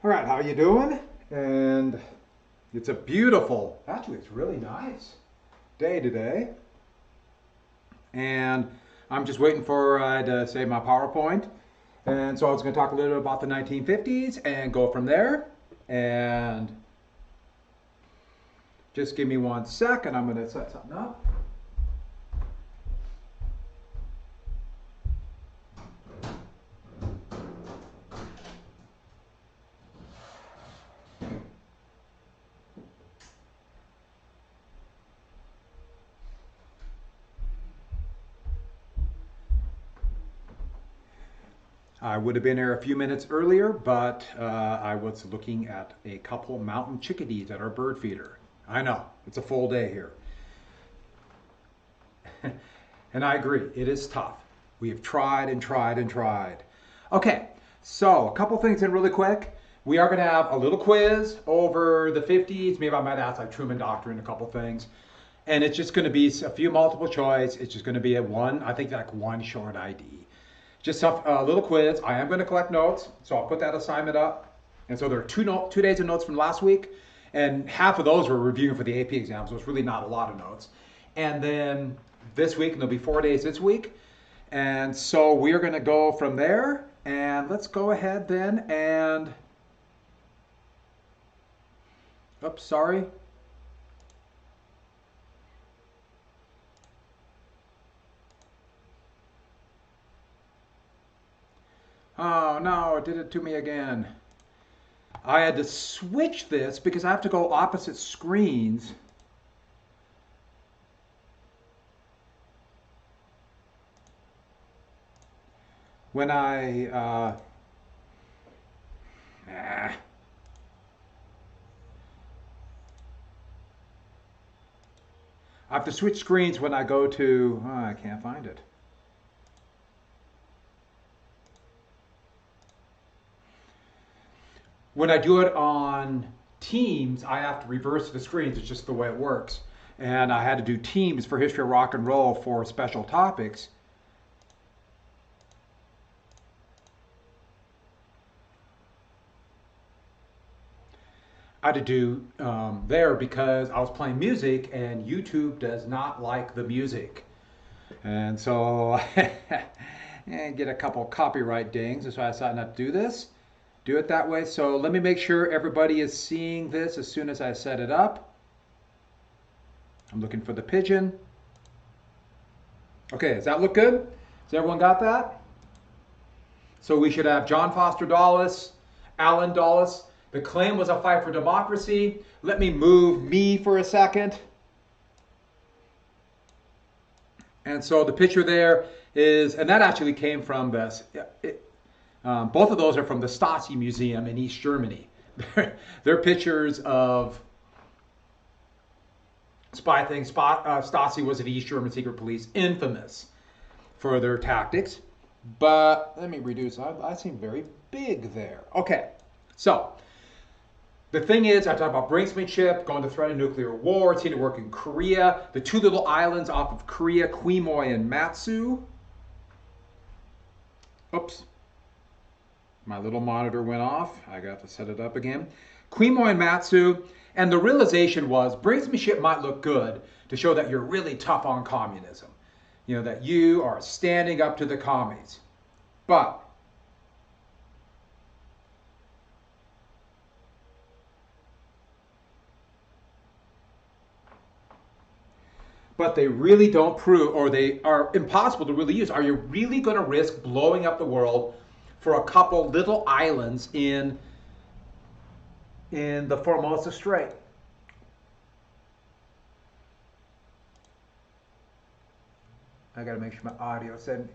All right, how you doing? And it's a beautiful, actually it's really nice day today. And I'm just waiting for to save my PowerPoint. And so I was going to talk a little bit about the 1950s and go from there. And just give me 1 second. I'm going to set something up. I would have been there a few minutes earlier, but I was looking at a couple mountain chickadees at our bird feeder. I know, it's a full day here. And I agree, it is tough. We have tried and tried and tried. Okay, so a couple things in really quick. We are going to have a little quiz over the 50s. Maybe I might ask like Truman Doctrine, a couple things. And it's just going to be a few multiple choice. It's just going to be I think like one short ID. Just a little quiz. I am going to collect notes, so I'll put that assignment up. And so there are 2 days of notes from last week, and half of those were reviewing for the AP exam, so it's really not a lot of notes. And then this week, and there'll be 4 days this week. And so we are going to go from there, and let's go ahead then and, oops, sorry. Oh no, it did it to me again. I had to switch this because I have to go opposite screens. When I have to switch screens when I go to, oh, I can't find it. When I do it on Teams, I have to reverse the screens. It's just the way it works. And I had to do Teams for History of Rock and Roll for special topics. I had to do there because I was playing music and YouTube does not like the music. And so and get a couple copyright dings. That's why I decided not to do this. Do it that way. So let me make sure everybody is seeing this as soon as I set it up. I'm looking for the pigeon. Okay, does that look good? Has everyone got that? So we should have John Foster Dulles, Alan Dulles. The claim was a fight for democracy. Let me move me for a second. And so the picture there is, and that actually came from this. Both of those are from the Stasi Museum in East Germany. They're pictures of spy things. Stasi was the East German secret police, infamous for their tactics. But let me reduce. I seem very big there. Okay, so the thing is, I talk about brinksmanship, going to threaten nuclear war, seen it work in Korea, the 2 little islands off of Korea, Quemoy and Matsu. Oops. My little monitor went off. I got to set it up again. Quemoy and Matsu. And the realization was brinksmanship might look good to show that you're really tough on communism. You know, that you are standing up to the commies. But they really don't prove, or they are impossible to really use. Are you really going to risk blowing up the world for a couple little islands in the Formosa Strait? I got to make sure my audio said.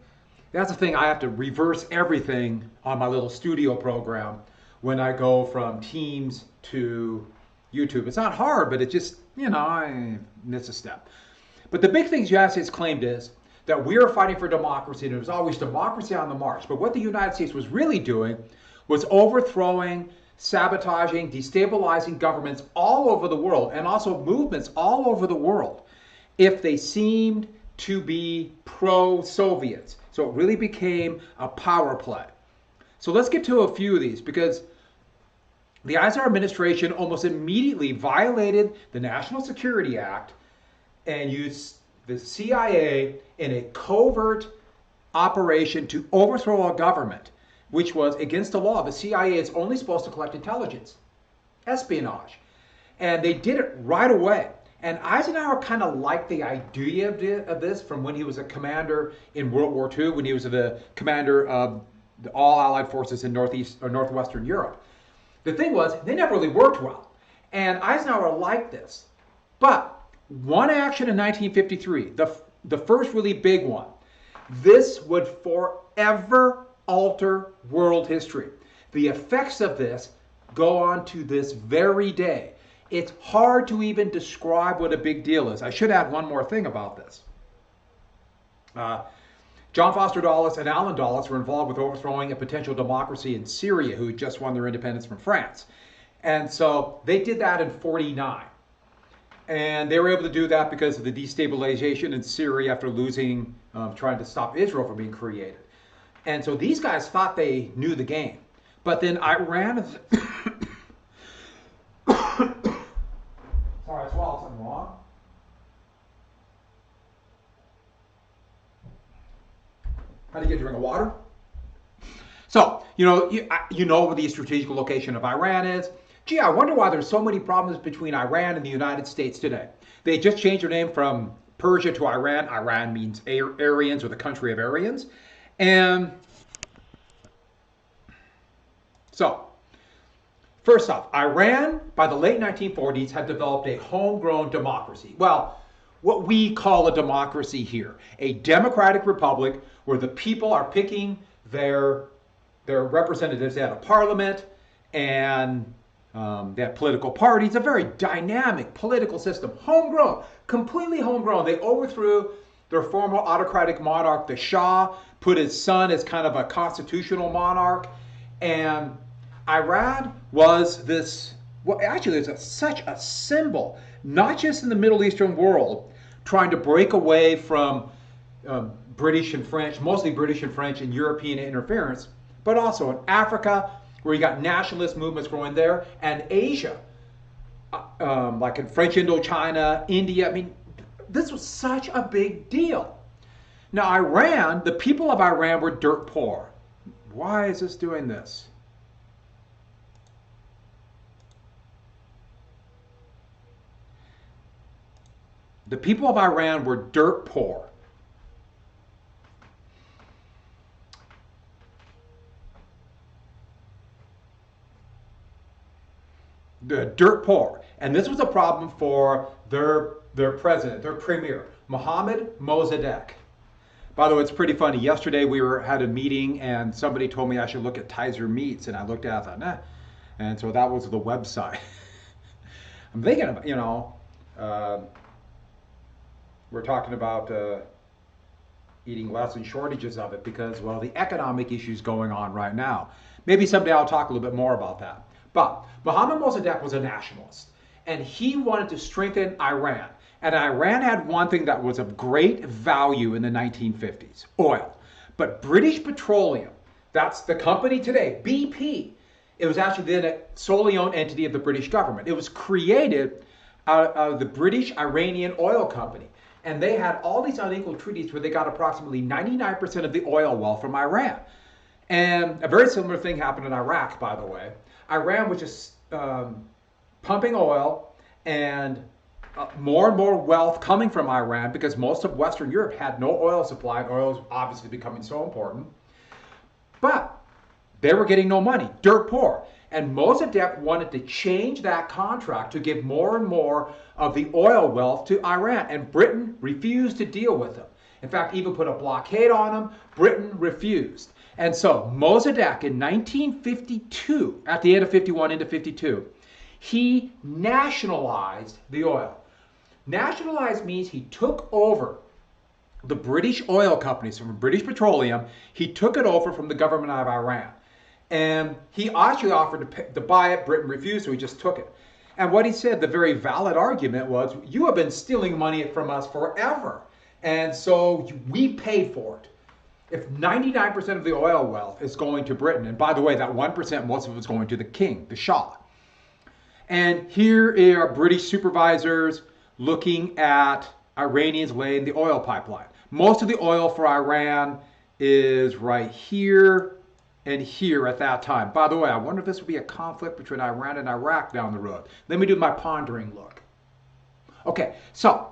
That's the thing. I have to reverse everything on my little studio program when I go from Teams to YouTube. It's not hard, but it just, I miss a step. But the big things United States claimed is that we are fighting for democracy, and it was always democracy on the march. But what the United States was really doing was overthrowing, sabotaging, destabilizing governments all over the world, and also movements all over the world, if they seemed to be pro-Soviets. So it really became a power play. So let's get to a few of these, because The Eisenhower administration almost immediately violated the National Security Act and used the CIA in a covert operation to overthrow a government, which was against the law. The CIA is only supposed to collect intelligence, espionage. And they did it right away. And Eisenhower kind of liked the idea of this from when he was a commander in World War II, when he was the commander of the all Allied forces in Northeast or Northwestern Europe. The thing was, they never really worked well. And Eisenhower liked this. But one action in 1953, the first really big one, this would forever alter world history. The effects of this go on to this very day. It's hard to even describe what a big deal is. I should add one more thing about this. John Foster Dulles and Allen Dulles were involved with overthrowing a potential democracy in Syria who had just won their independence from France. And so they did that in 49. And they were able to do that because of the destabilization in Syria after losing, trying to stop Israel from being created. And so these guys thought they knew the game. But then Iran... Sorry, I swallowed something wrong. How do you get a drink of water? So, you know where the strategic location of Iran is. Gee, I wonder why there's so many problems between Iran and the United States today. They just changed their name from Persia to Iran. Iran means Aryans, or the country of Aryans. And so, first off, Iran, by the late 1940s, had developed a homegrown democracy. Well, what we call a democracy here. A democratic republic where the people are picking their representatives. They had a parliament, and they had political parties. A very dynamic political system. Homegrown. Completely homegrown. They overthrew their former autocratic monarch, the Shah, put his son as kind of a constitutional monarch. And Iran was this, well, actually, there's such a symbol, not just in the Middle Eastern world, trying to break away from British and French, mostly British and French and European interference, but also in Africa, where you got nationalist movements growing there, and Asia, like in French Indochina, India. I mean, this was such a big deal. Now, Iran, the people of Iran were dirt poor. Why is this doing this? The people of Iran were dirt poor. They're dirt poor. And this was a problem for their president, their premier, Mohammad Mossadegh. By the way, it's pretty funny. Yesterday we had a meeting and somebody told me I should look at Tizer Meats, and I looked at it, I thought, nah. And so that was the website. I'm thinking about, we're talking about eating less and shortages of it because, well, the economic issues going on right now. Maybe someday I'll talk a little bit more about that. But Mohammad Mossadegh was a nationalist, and he wanted to strengthen Iran. And Iran had one thing that was of great value in the 1950s, oil. But British Petroleum, that's the company today, BP, it was actually then a solely owned entity of the British government. It was created out of the British Iranian Oil Company. And they had all these unequal treaties where they got approximately 99% of the oil wealth from Iran. And a very similar thing happened in Iraq, by the way. Iran was just pumping oil, and more and more wealth coming from Iran because most of Western Europe had no oil supply, and oil was obviously becoming so important. But they were getting no money, dirt poor. And Mossadegh wanted to change that contract to give more and more of the oil wealth to Iran, and Britain refused to deal with them. In fact, even put a blockade on them. Britain refused. And so Mossadegh in 1952, at the end of 51 into 52, he nationalized the oil. Nationalized means he took over the British oil companies from British Petroleum. He took it over from the government of Iran. And he actually offered to buy it. Britain refused, so he just took it. And what he said, the very valid argument was, you have been stealing money from us forever. And so we paid for it. If 99% of the oil wealth is going to Britain, and by the way, that 1%, most of it was going to the king, the Shah. And here are British supervisors looking at Iranians laying the oil pipeline. Most of the oil for Iran is right here and here at that time. By the way, I wonder if this would be a conflict between Iran and Iraq down the road. Let me do my pondering look. Okay, so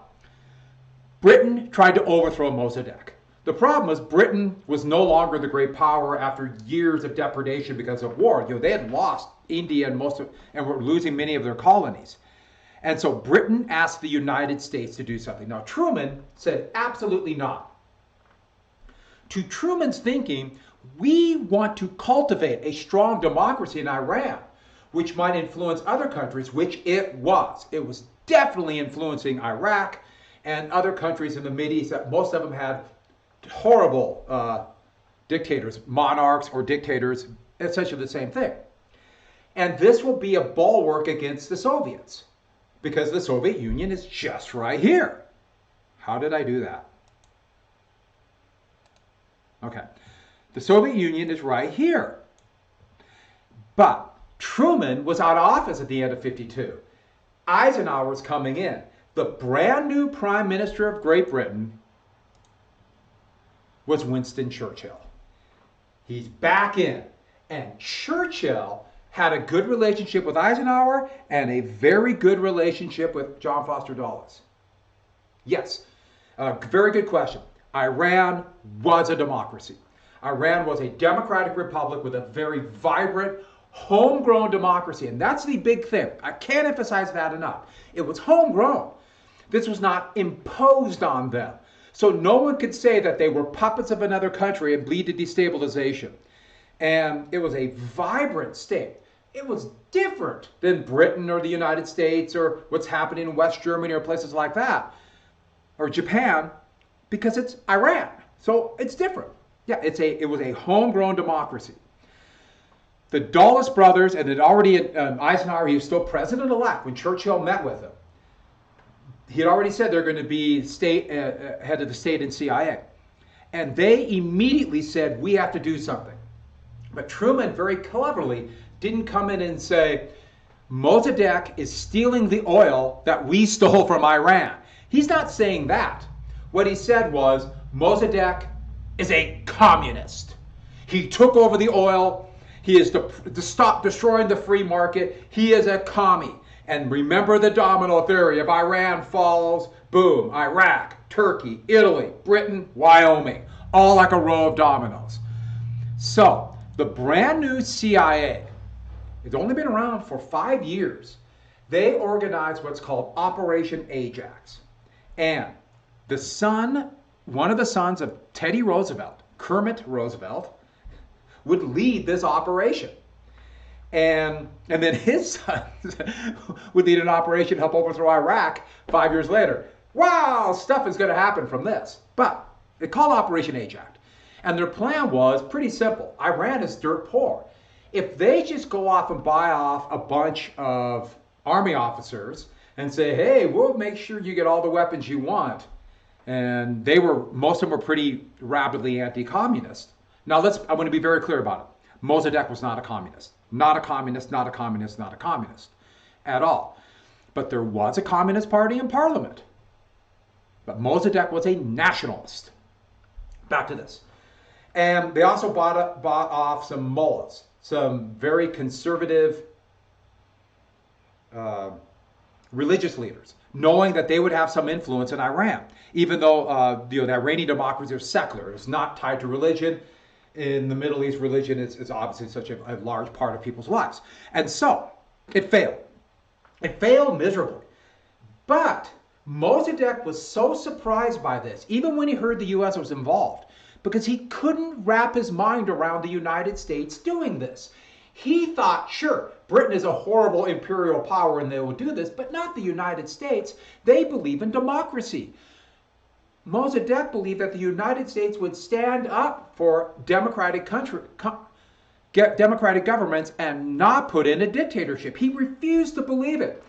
Britain tried to overthrow Mossadegh. The problem was Britain was no longer the great power after years of depredation because of war. They had lost India and were losing many of their colonies. And so Britain asked the United States to do something. Now Truman said absolutely not. To Truman's thinking, we want to cultivate a strong democracy in Iran, which might influence other countries, which it was. It was definitely influencing Iraq and other countries in the Mideast that most of them had horrible dictators, monarchs or dictators, essentially the same thing. And this will be a bulwark against the Soviets because the Soviet Union is just right here. How did I do that? Okay. The Soviet Union is right here. But Truman was out of office at the end of '52. Eisenhower's coming in. The brand new Prime Minister of Great Britain was Winston Churchill. He's back in. And Churchill had a good relationship with Eisenhower and a very good relationship with John Foster Dulles. Yes, very good question. Iran was a democracy. Iran was a democratic republic with a very vibrant, homegrown democracy. And that's the big thing. I can't emphasize that enough. It was homegrown. This was not imposed on them. So no one could say that they were puppets of another country and lead to destabilization. And it was a vibrant state. It was different than Britain or the United States or what's happening in West Germany or places like that, or Japan, because it's Iran. So it's different. Yeah, it was a homegrown democracy. The Dulles brothers, and it already, Eisenhower, he was still president-elect when Churchill met with him. He had already said they're going to be head of the state and CIA. And they immediately said, we have to do something. But Truman very cleverly didn't come in and say, Mossadegh is stealing the oil that we stole from Iran. He's not saying that. What he said was, Mossadegh is a communist. He took over the oil. He is to stop destroying the free market. He is a commie. And remember the domino theory. If Iran falls, boom, Iraq, Turkey, Italy, Britain, Wyoming. All like a row of dominoes. So, the brand new CIA, it's only been around for 5 years. They organized what's called Operation Ajax. And one of the sons of Teddy Roosevelt, Kermit Roosevelt, would lead this operation. And then his sons would lead an operation to help overthrow Iraq 5 years later. Wow, stuff is going to happen from this. But they called Operation Ajax. And their plan was pretty simple. Iran is dirt poor. If they just go off and buy off a bunch of army officers and say, hey, we'll make sure you get all the weapons you want. And most of them were pretty rabidly anti-communist. Now I want to be very clear about it. Mossadegh was not a communist. Not a communist, not a communist, not a communist at all. But there was a communist party in parliament. But Mossadegh was a nationalist. Back to this. And they also bought off some mullahs, some very conservative religious leaders, knowing that they would have some influence in Iran, even though the Iranian democracy is secular. It's not tied to religion. In the Middle East, religion is obviously such a large part of people's lives. And so, it failed. It failed miserably. But Mossadegh was so surprised by this, even when he heard the U.S. was involved, because he couldn't wrap his mind around the United States doing this. He thought, sure, Britain is a horrible imperial power and they will do this, but not the United States. They believe in democracy. Mossadegh believed that the United States would stand up for democratic governments and not put in a dictatorship. He refused to believe it.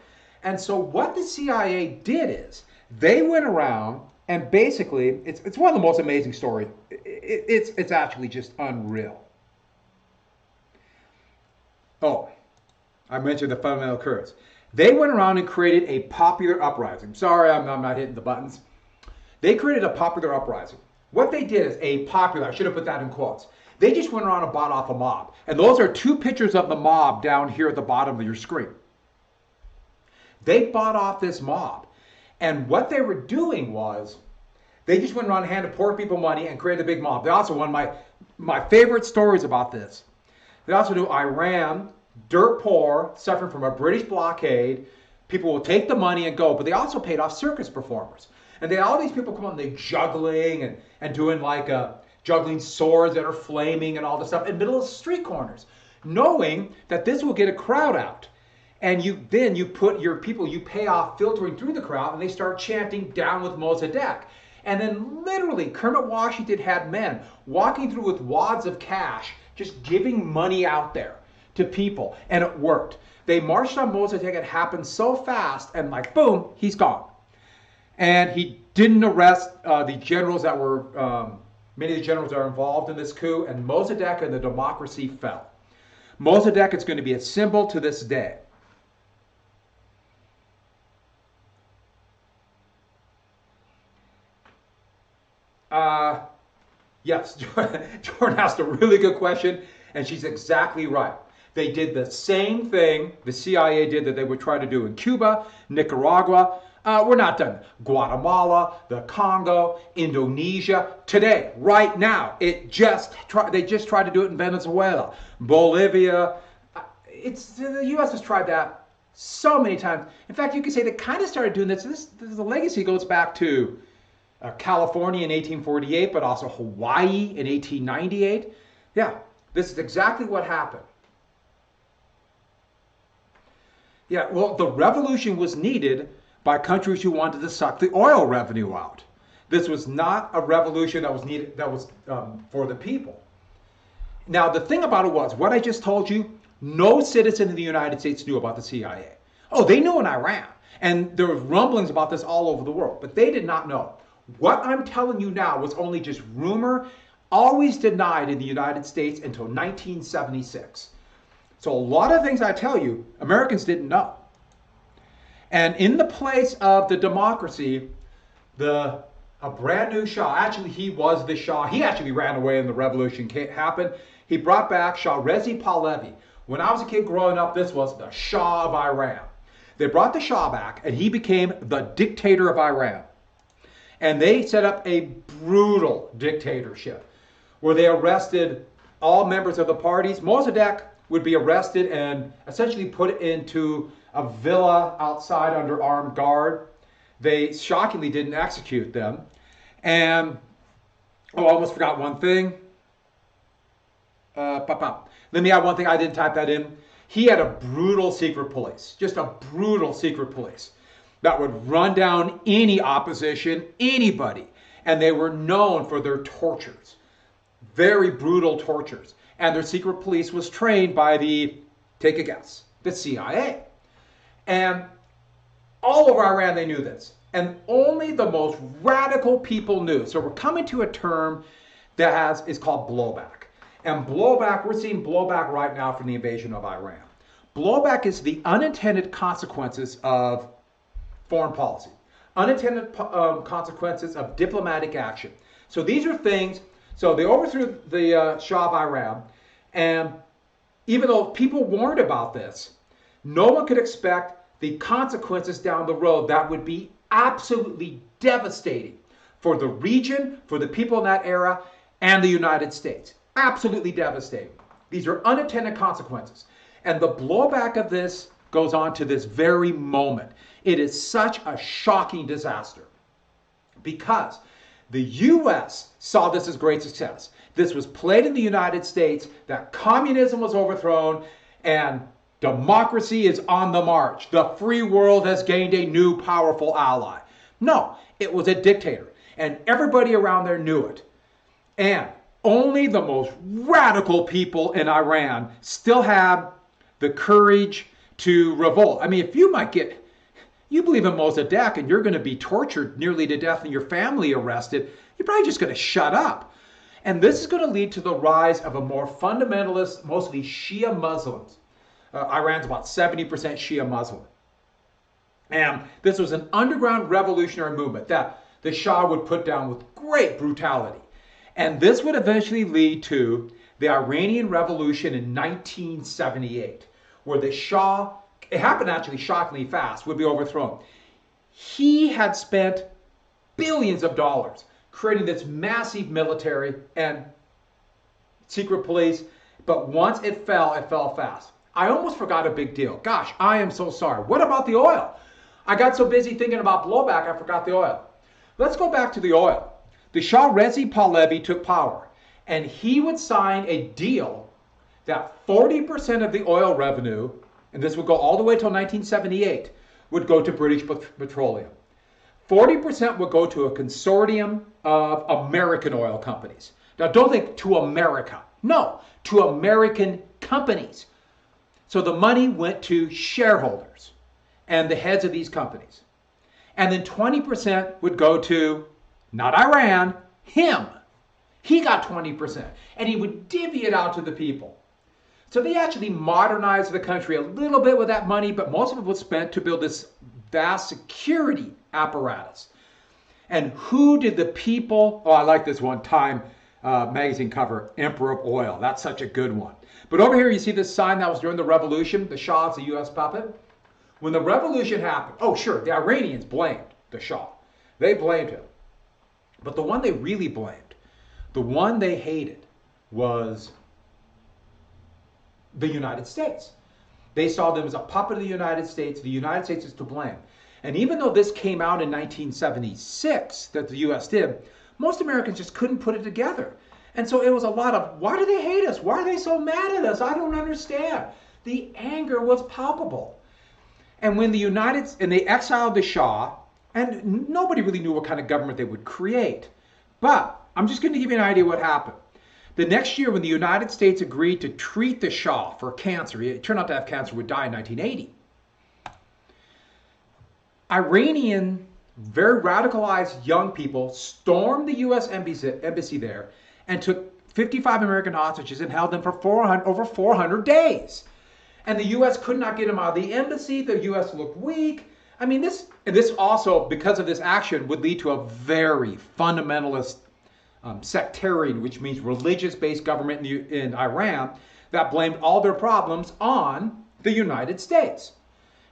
And so what the CIA did is they went around and basically, it's one of the most amazing stories. It's actually just unreal. Oh, I mentioned the fundamental curves. They went around and created a popular uprising. Sorry, I'm not hitting the buttons. They created a popular uprising. What they did is a popular, I should have put that in quotes. They just went around and bought off a mob. And those are two pictures of the mob down here at the bottom of your screen. They bought off this mob. And what they were doing was, they just went around and handed poor people money and created a big mob. They also, one of my favorite stories about this, they also do Iran, dirt poor, suffering from a British blockade. People will take the money and go, but they also paid off circus performers. And they all these people come on, they juggling and doing like juggling swords that are flaming and all this stuff in the middle of street corners, knowing that this will get a crowd out. And then you put your people, you pay off filtering through the crowd, and they start chanting down with Mossadegh. And then literally Kermit Washington had men walking through with wads of cash, just giving money out there to people, and it worked. They marched on Mossadegh. It happened so fast, and like boom, he's gone. And he didn't arrest the generals that were, many of the generals that are involved in this coup, and Mossadegh and the democracy fell. Mossadegh is going to be a symbol to this day. Yes, Jordan asked a really good question, and she's exactly right. They did the same thing the CIA did that they would try to do in Cuba, Nicaragua. We're not done. Guatemala, the Congo, Indonesia. Today, right now, they just tried to do it in Venezuela, Bolivia. The U.S. has tried that so many times. In fact, you could say they kind of started doing this. The legacy goes back to California in 1848, but also Hawaii in 1898. Yeah, this is exactly what happened. Yeah, well, the revolution was needed by countries who wanted to suck the oil revenue out. This was not a revolution that was needed, that was for the people. Now, the thing about it was, what I just told you, no citizen in the United States knew about the CIA. Oh, they knew in Iran, and there were rumblings about this all over the world, but they did not know. What I'm telling you now was only just rumor, always denied in the United States until 1976. So a lot of things I tell you, Americans didn't know. And in the place of the democracy, a brand new Shah, actually he was the Shah, he actually ran away when the revolution happened. He brought back Shah Reza Pahlavi. When I was a kid growing up, this was the Shah of Iran. They brought the Shah back, and he became the dictator of Iran. And they set up a brutal dictatorship where they arrested all members of the parties. Mossadegh would be arrested and essentially put into a villa outside under armed guard. They shockingly didn't execute them. And, oh, I almost forgot one thing. Let me add one thing. I didn't type that in. He had a brutal secret police, just a brutal secret police that would run down any opposition, anybody. And they were known for their tortures, very brutal tortures. And their secret police was trained by take a guess, the CIA. And all over Iran, they knew this. And only the most radical people knew. So we're coming to a term that is called blowback. And blowback, we're seeing blowback right now from the invasion of Iran. Blowback is the unintended consequences of foreign policy, unintended consequences of diplomatic action. So these are things, so they overthrew the Shah of Iran, and even though people warned about this, no one could expect the consequences down the road that would be absolutely devastating for the region, for the people in that era, and the United States. Absolutely devastating. These are unintended consequences. And the blowback of this goes on to this very moment. It is such a shocking disaster because the U.S. saw this as great success. This was played in the United States, that communism was overthrown and democracy is on the march. The free world has gained a new powerful ally. No, it was a dictator, and everybody around there knew it. And only the most radical people in Iran still have the courage to revolt. I mean, if you believe in Mossadegh and you're going to be tortured nearly to death and your family arrested, you're probably just going to shut up. And this is going to lead to the rise of a more fundamentalist, mostly Shia Muslims. Iran's about 70% Shia Muslim. And this was an underground revolutionary movement that the Shah would put down with great brutality. And this would eventually lead to the Iranian Revolution in 1978, where the Shah, it happened actually shockingly fast, would be overthrown. He had spent billions of dollars creating this massive military and secret police, but once it fell fast. I almost forgot a big deal. Gosh, I am so sorry. What about the oil? I got so busy thinking about blowback, I forgot the oil. Let's go back to the oil. The Shah Reza Pahlavi took power, and he would sign a deal that 40% of the oil revenue, and this would go all the way till 1978, would go to British Petroleum. 40% would go to a consortium of American oil companies. Now, don't think to America. No, to American companies. So the money went to shareholders and the heads of these companies. And then 20% would go to, not Iran, him. He got 20%. And he would divvy it out to the people. So they actually modernized the country a little bit with that money, but most of it was spent to build this vast security apparatus. And who did the people, oh, I like this one, Time magazine cover, Emperor of Oil. That's such a good one. But over here you see this sign that was during the revolution, the Shah is a U.S. puppet. When the revolution happened, oh sure, the Iranians blamed the Shah. They blamed him. But the one they really blamed, the one they hated, was the United States. They saw them as a puppet of the United States. The United States is to blame. And even though this came out in 1976, that the U.S. did, most Americans just couldn't put it together. And so it was a lot of, why do they hate us? Why are they so mad at us? I don't understand. The anger was palpable. And when they exiled the Shah, and nobody really knew what kind of government they would create. But I'm just going to give you an idea what happened. The next year, when the United States agreed to treat the Shah for cancer, he turned out to have cancer, would die in 1980. Iranian, very radicalized young people stormed the U.S. embassy there and took 55 American hostages and held them for over 400 days. And the U.S. could not get them out of the embassy. The U.S. looked weak. I mean, this also, because of this action, would lead to a very fundamentalist sectarian, which means religious-based government in Iran that blamed all their problems on the United States.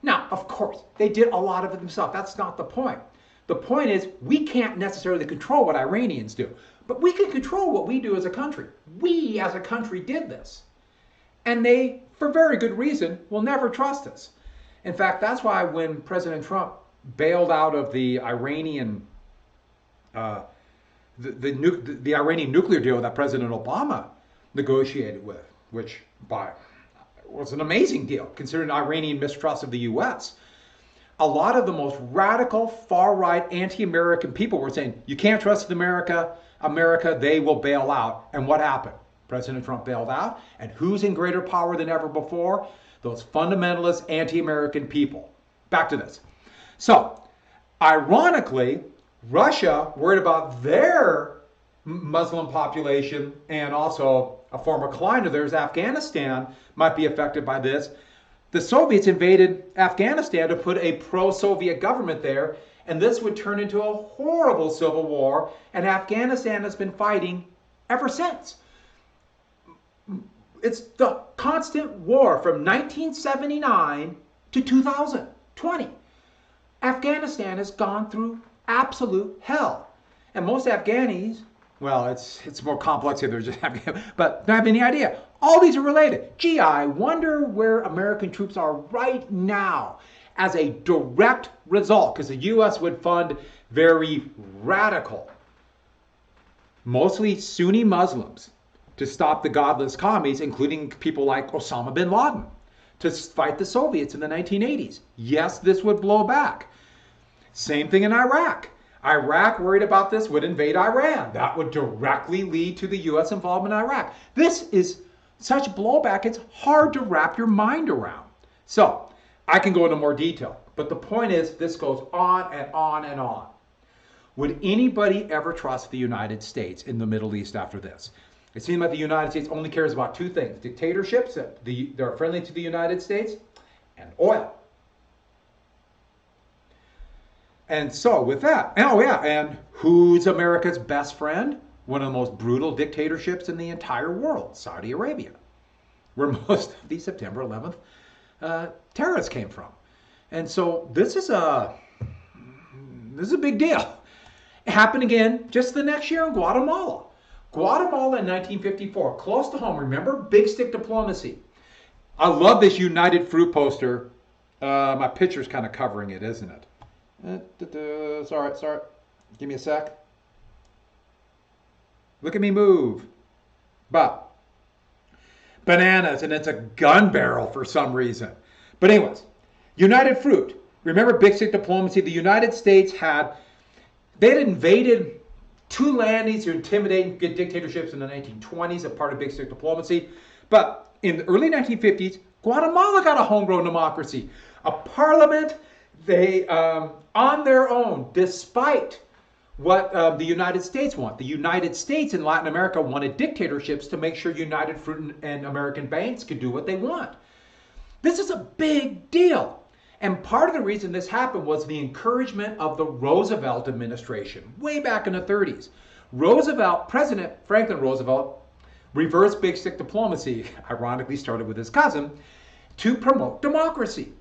Now, of course, they did a lot of it themselves. That's not the point. The point is, we can't necessarily control what Iranians do, but we can control what we do as a country. We, as a country, did this. And they, for very good reason, will never trust us. In fact, that's why when President Trump bailed out of the Iranian the Iranian nuclear deal that President Obama negotiated with, which was an amazing deal considering Iranian mistrust of the U.S. A lot of the most radical, far-right, anti-American people were saying, you can't trust America, they will bail out. And what happened? President Trump bailed out, and who's in greater power than ever before? Those fundamentalist, anti-American people. Back to this. So, ironically, Russia, worried about their Muslim population, and also a former client of theirs, Afghanistan, might be affected by this. The Soviets invaded Afghanistan to put a pro-Soviet government there, and this would turn into a horrible civil war, and Afghanistan has been fighting ever since. It's the constant war from 1979 to 2020. Afghanistan has gone through absolute hell. And most Afghanis, well, it's more complex here, they're just but don't have any idea. All these are related. Gee, I wonder where American troops are right now as a direct result, because the U.S. would fund very radical, mostly Sunni Muslims, to stop the godless commies, including people like Osama bin Laden, to fight the Soviets in the 1980s. Yes, this would blow back. Same thing in Iraq. Iraq, worried about this, would invade Iran. That would directly lead to the U.S. involvement in Iraq. This is such blowback, it's hard to wrap your mind around. So, I can go into more detail, but the point is, this goes on and on and on. Would anybody ever trust the United States in the Middle East after this? It seems like the United States only cares about two things: dictatorships that are friendly to the United States, and oil. And so with that, oh yeah, and who's America's best friend? One of the most brutal dictatorships in the entire world, Saudi Arabia, where most of the September 11th terrorists came from. And so this is a big deal. It happened again just the next year in Guatemala. Guatemala in 1954, close to home. Remember, big stick diplomacy. I love this United Fruit poster. My picture's kind of covering it, isn't it? Sorry. Give me a sec. Look at me move. But bananas, and it's a gun barrel for some reason. But anyways, United Fruit. Remember big stick diplomacy? The United States had invaded two landings to intimidate and get dictatorships in the 1920s, a part of big stick diplomacy. But in the early 1950s, Guatemala got a homegrown democracy, a parliament. They, on their own, despite what the United States want. The United States and Latin America wanted dictatorships to make sure United Fruit and American banks could do what they want. This is a big deal. And part of the reason this happened was the encouragement of the Roosevelt administration way back in the 30s. President Franklin Roosevelt reversed big stick diplomacy, ironically started with his cousin, to promote democracy.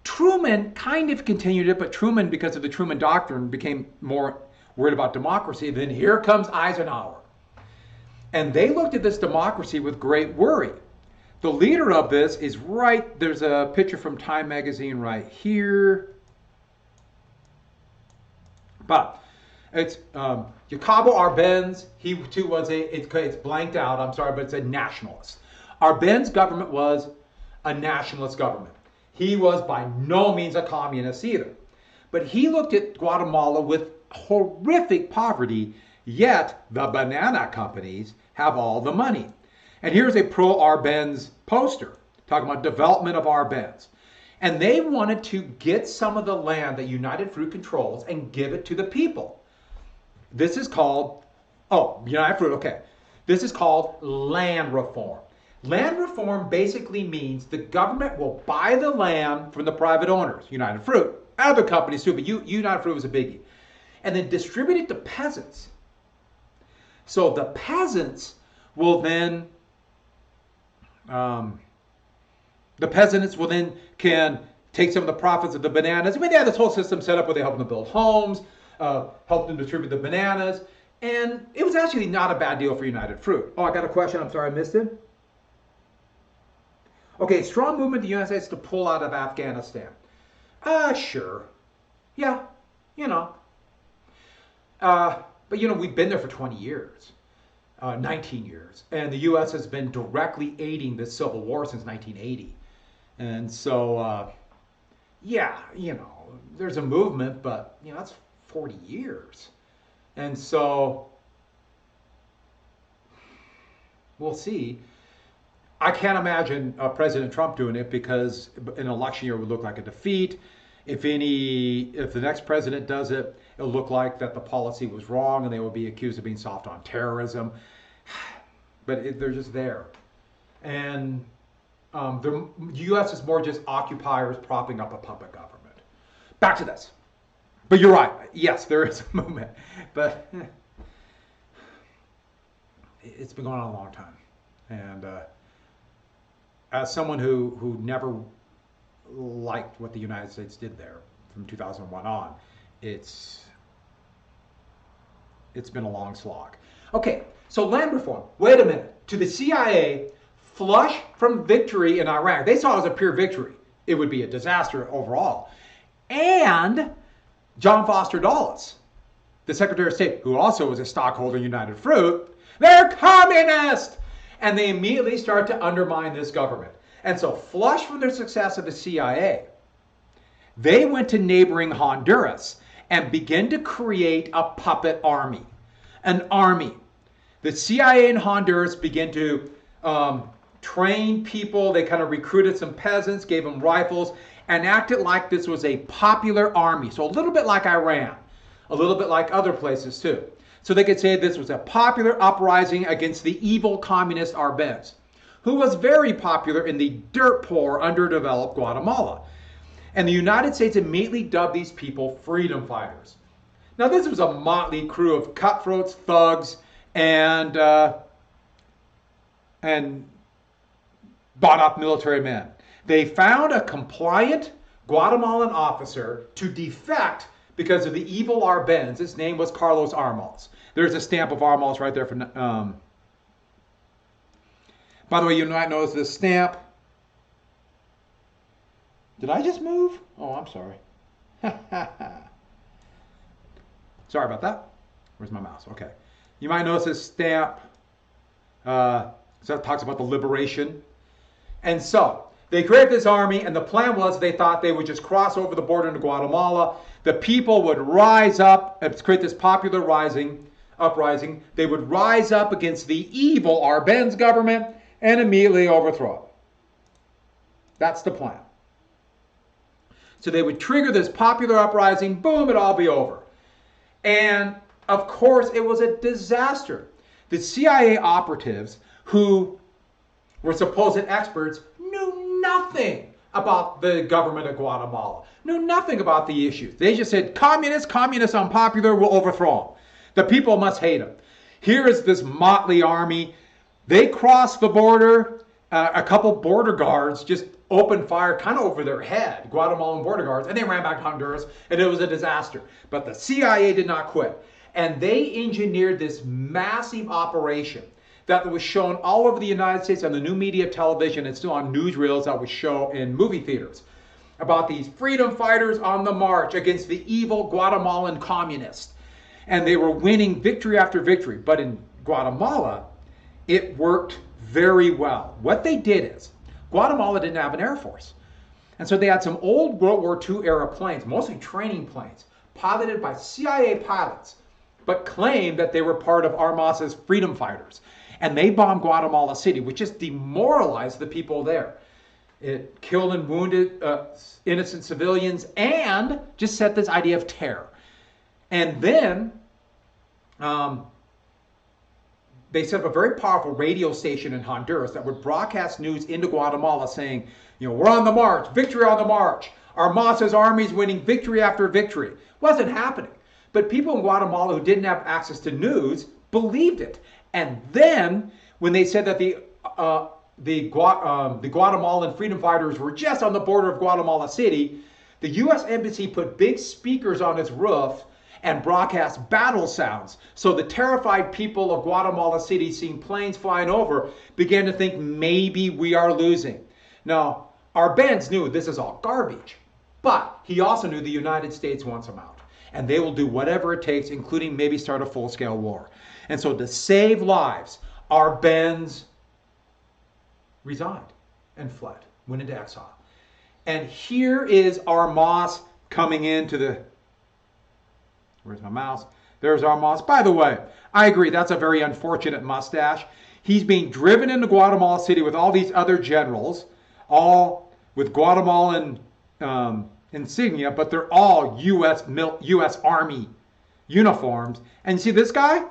Truman kind of continued it, but Truman, because of the Truman Doctrine, became more worried about democracy. Then here comes Eisenhower. And they looked at this democracy with great worry. The leader of this is there's a picture from Time magazine right here. But it's Jacobo Arbenz. He too was it's blanked out, I'm sorry, but it's a nationalist. Arbenz's government was a nationalist government. He was by no means a communist either. But he looked at Guatemala with horrific poverty, yet the banana companies have all the money. And here's a pro-Arbenz poster talking about development of Arbenz. And they wanted to get some of the land that United Fruit controls and give it to the people. This is called, United Fruit, okay. This is called land reform. Land reform basically means the government will buy the land from the private owners, United Fruit, other companies too, but United Fruit was a biggie, and then distribute it to peasants. So the peasants will then, can take some of the profits of the bananas. I mean, they had this whole system set up where they help them build homes, help them distribute the bananas, and it was actually not a bad deal for United Fruit. Oh, I got a question. I'm sorry, I missed it. Okay, strong movement of the United States to pull out of Afghanistan. Sure. Yeah, but we've been there for 20 years, 19 years, and the U.S. has been directly aiding this civil war since 1980. And so, there's a movement, but, that's 40 years. And so, we'll see. I can't imagine President Trump doing it because an election year would look like a defeat. If the next president does it, it'll look like that the policy was wrong and they will be accused of being soft on terrorism. But they're just there. And the U.S. is more just occupiers propping up a puppet government. Back to this. But you're right. Yes, there is a movement. But it's been going on a long time. And as someone who never liked what the United States did there from 2001 on, it's been a long slog. Okay, so land reform. Wait a minute. To the CIA, flush from victory in Iraq, they saw it as a pure victory. It would be a disaster overall. And John Foster Dulles, the Secretary of State, who also was a stockholder in United Fruit, they're communist! And they immediately start to undermine this government. And so, flush from their success of the CIA, they went to neighboring Honduras and began to create a puppet army. An army. The CIA in Honduras began to train people. They kind of recruited some peasants, gave them rifles, and acted like this was a popular army. So a little bit like Iran, a little bit like other places too. So they could say this was a popular uprising against the evil communist Arbenz, who was very popular in the dirt poor, underdeveloped Guatemala. And the United States immediately dubbed these people freedom fighters. Now, this was a motley crew of cutthroats, thugs, and bought-off military men. They found a compliant Guatemalan officer to defect because of the evil Arbenz. His name was Carlos Armas. There's a stamp of Armas right there. By the way, you might notice this stamp. Did I just move? Oh, I'm sorry. Sorry about that. Where's my mouse? Okay. You might notice this stamp. So it talks about the liberation. And so they created this army, and the plan was they thought they would just cross over the border into Guatemala. The people would rise up and create this popular uprising. They would rise up against the evil Arbenz government and immediately overthrow it. That's the plan. So they would trigger this popular uprising, boom, it'd all be over. And of course, it was a disaster. The CIA operatives, who were supposed experts, knew nothing about the government of Guatemala, knew nothing about the issues. They just said, communists unpopular, we'll overthrow them. The people must hate them. Here is this motley army. They crossed the border. A couple border guards just opened fire kind of over their head, Guatemalan border guards, and they ran back to Honduras, and it was a disaster. But the CIA did not quit. And they engineered this massive operation that was shown all over the United States on the new media television and still on newsreels that would show in movie theaters about these freedom fighters on the march against the evil Guatemalan communists. And they were winning victory after victory. But in Guatemala, it worked very well. What they did is, Guatemala didn't have an air force. And so they had some old World War II era planes, mostly training planes, piloted by CIA pilots, but claimed that they were part of Armas's freedom fighters. And they bombed Guatemala City, which just demoralized the people there. It killed and wounded innocent civilians and just set this idea of terror. And then they set up a very powerful radio station in Honduras that would broadcast news into Guatemala saying, we're on the march, victory on the march. Armas's army's winning victory after victory. It wasn't happening. But people in Guatemala who didn't have access to news believed it. And then when they said that the Guatemalan freedom fighters were just on the border of Guatemala City, the U.S. Embassy put big speakers on its roof and broadcast battle sounds. So the terrified people of Guatemala City, seeing planes flying over, began to think maybe we are losing. Now, Arbenz knew this is all garbage, but he also knew the United States wants him out. And they will do whatever it takes, including maybe start a full-scale war. And so to save lives, Arbenz resigned and fled, went into exile. And here is Armas coming into the... Where's my mouse? There's Armas. By the way, I agree, that's a very unfortunate mustache. He's being driven into Guatemala City with all these other generals, all with Guatemalan insignia, but they're all U.S. Army uniforms. And see this guy?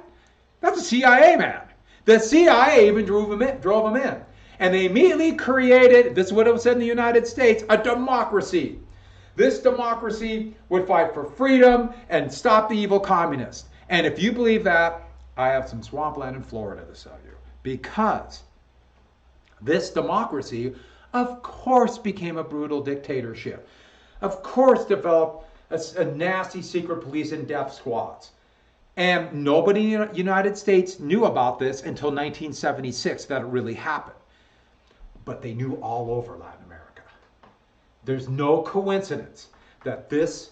That's a CIA man. The CIA even drove him in. And they immediately created, this is what it was said in the United States, a democracy. This democracy would fight for freedom and stop the evil communists. And if you believe that, I have some swampland in Florida to sell you. Because this democracy, of course, became a brutal dictatorship. Of course, developed a nasty secret police and death squads. And nobody in the United States knew about this until 1976, that it really happened. But they knew all over Latin America. There's no coincidence that this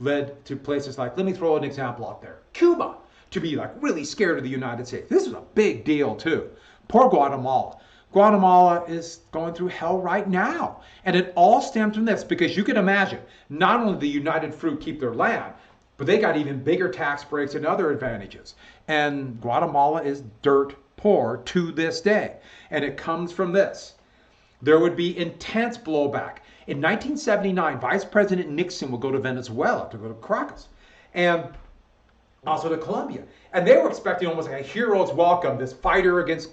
led to places like, let me throw an example out there, Cuba, to be like really scared of the United States. This is a big deal too. Poor Guatemala. Guatemala is going through hell right now. And it all stems from this, because you can imagine, not only the United Fruit keep their land, but they got even bigger tax breaks and other advantages. And Guatemala is dirt poor to this day. And it comes from this. There would be intense blowback. In 1979, Vice President Nixon would go to Venezuela, to go to Caracas, and also to Colombia. And they were expecting almost like a hero's welcome, this fighter against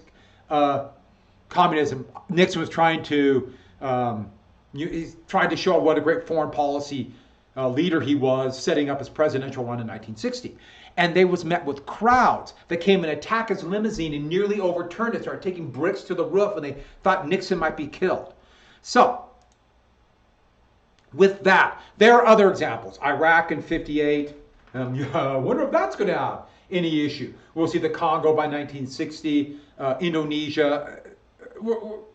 communism. Nixon was trying to He's tried to show what a great foreign policy leader he was, setting up his presidential run in 1960. And they was met with crowds that came and attacked his limousine and nearly overturned it, started taking bricks to the roof, and they thought Nixon might be killed. So, with that, there are other examples. Iraq in 58. I wonder if that's going to have any issue. We'll see the Congo by 1960, Indonesia.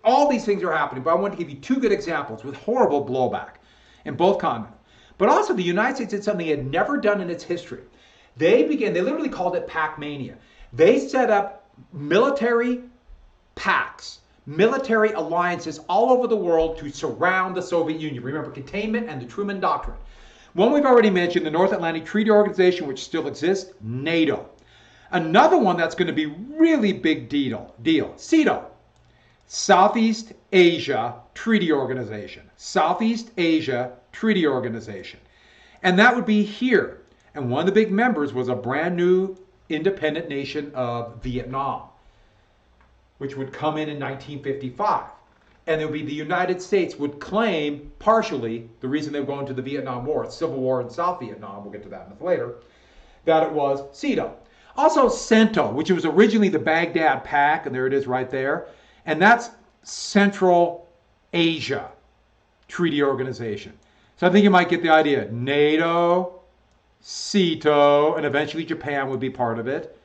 All these things are happening, but I want to give you two good examples with horrible blowback in both continents. But also the United States did something it had never done in its history. They literally called it Pac-Mania. They set up military pacts, military alliances all over the world to surround the Soviet Union. Remember, containment and the Truman Doctrine. One we've already mentioned, the North Atlantic Treaty Organization, which still exists, NATO. Another one that's going to be really big deal, SEATO, Southeast Asia Treaty Organization. Southeast Asia Treaty Organization. And that would be here. And one of the big members was a brand new independent nation of Vietnam, which would come in 1955. And it would be the United States would claim partially the reason they were going to the Vietnam War, Civil War in South Vietnam, we'll get to that later, that it was SEATO. Also CENTO, which was originally the Baghdad Pact, and there it is right there. And that's Central Asia Treaty Organization. So I think you might get the idea. NATO, SEATO, and eventually Japan would be part of it.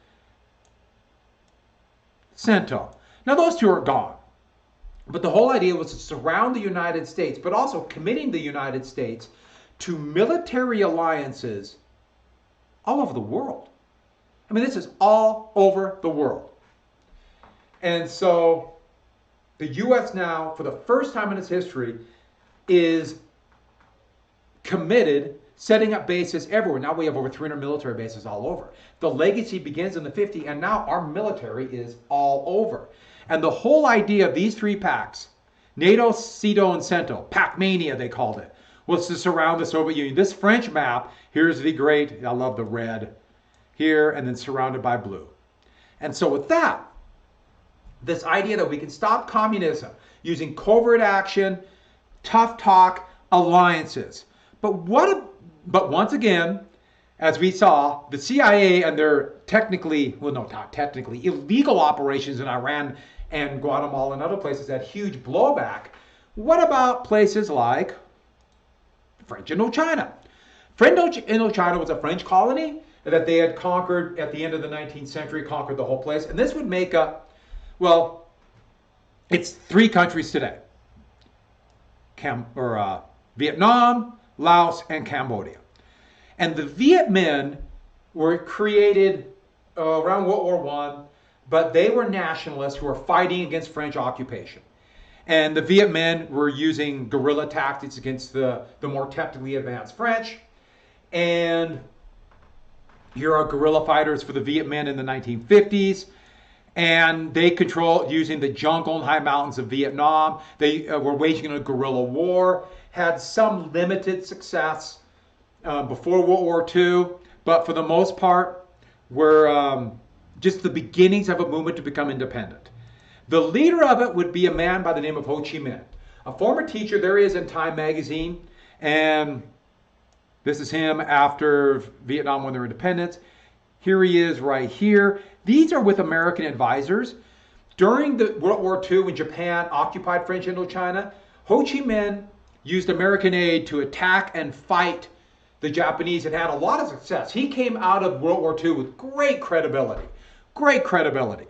CENTO. Now those two are gone. But the whole idea was to surround the United States, but also committing the United States to military alliances all over the world. I mean, this is all over the world. And so the U.S. now, for the first time in its history, is committed, setting up bases everywhere. Now we have over 300 military bases all over. The legacy begins in the 50s, and now our military is all over. And the whole idea of these three pacts, NATO, SEATO, and CENTO, Pac-Mania they called it, was to surround the Soviet Union. This French map, here's the great, I love the red here, and then surrounded by blue. And so with that, this idea that we can stop communism using covert action, tough talk, alliances. But once again, as we saw, the CIA and their technically, well, no, not technically, illegal operations in Iran and Guatemala and other places had huge blowback. What about places like French Indochina? French Indochina was a French colony that they had conquered at the end of the 19th century, conquered the whole place. And this would make up, well, it's three countries today. Vietnam, Laos, and Cambodia. And the Viet Minh were created around World War I, but they were nationalists who were fighting against French occupation. And the Viet Minh were using guerrilla tactics against the more technically advanced French. And here are guerrilla fighters for the Viet Minh in the 1950s. And they controlled using the jungle and high mountains of Vietnam. They were waging a guerrilla war, had some limited success before World War II, but for the most part were just the beginnings of a movement to become independent. The leader of it would be a man by the name of Ho Chi Minh, a former teacher. There he is in Time magazine, and this is him after Vietnam won their independence. Here he is right here. These are with American advisors. During the World War II, when Japan occupied French Indochina, Ho Chi Minh used American aid to attack and fight the Japanese and had a lot of success. He came out of World War II with great credibility. Great credibility.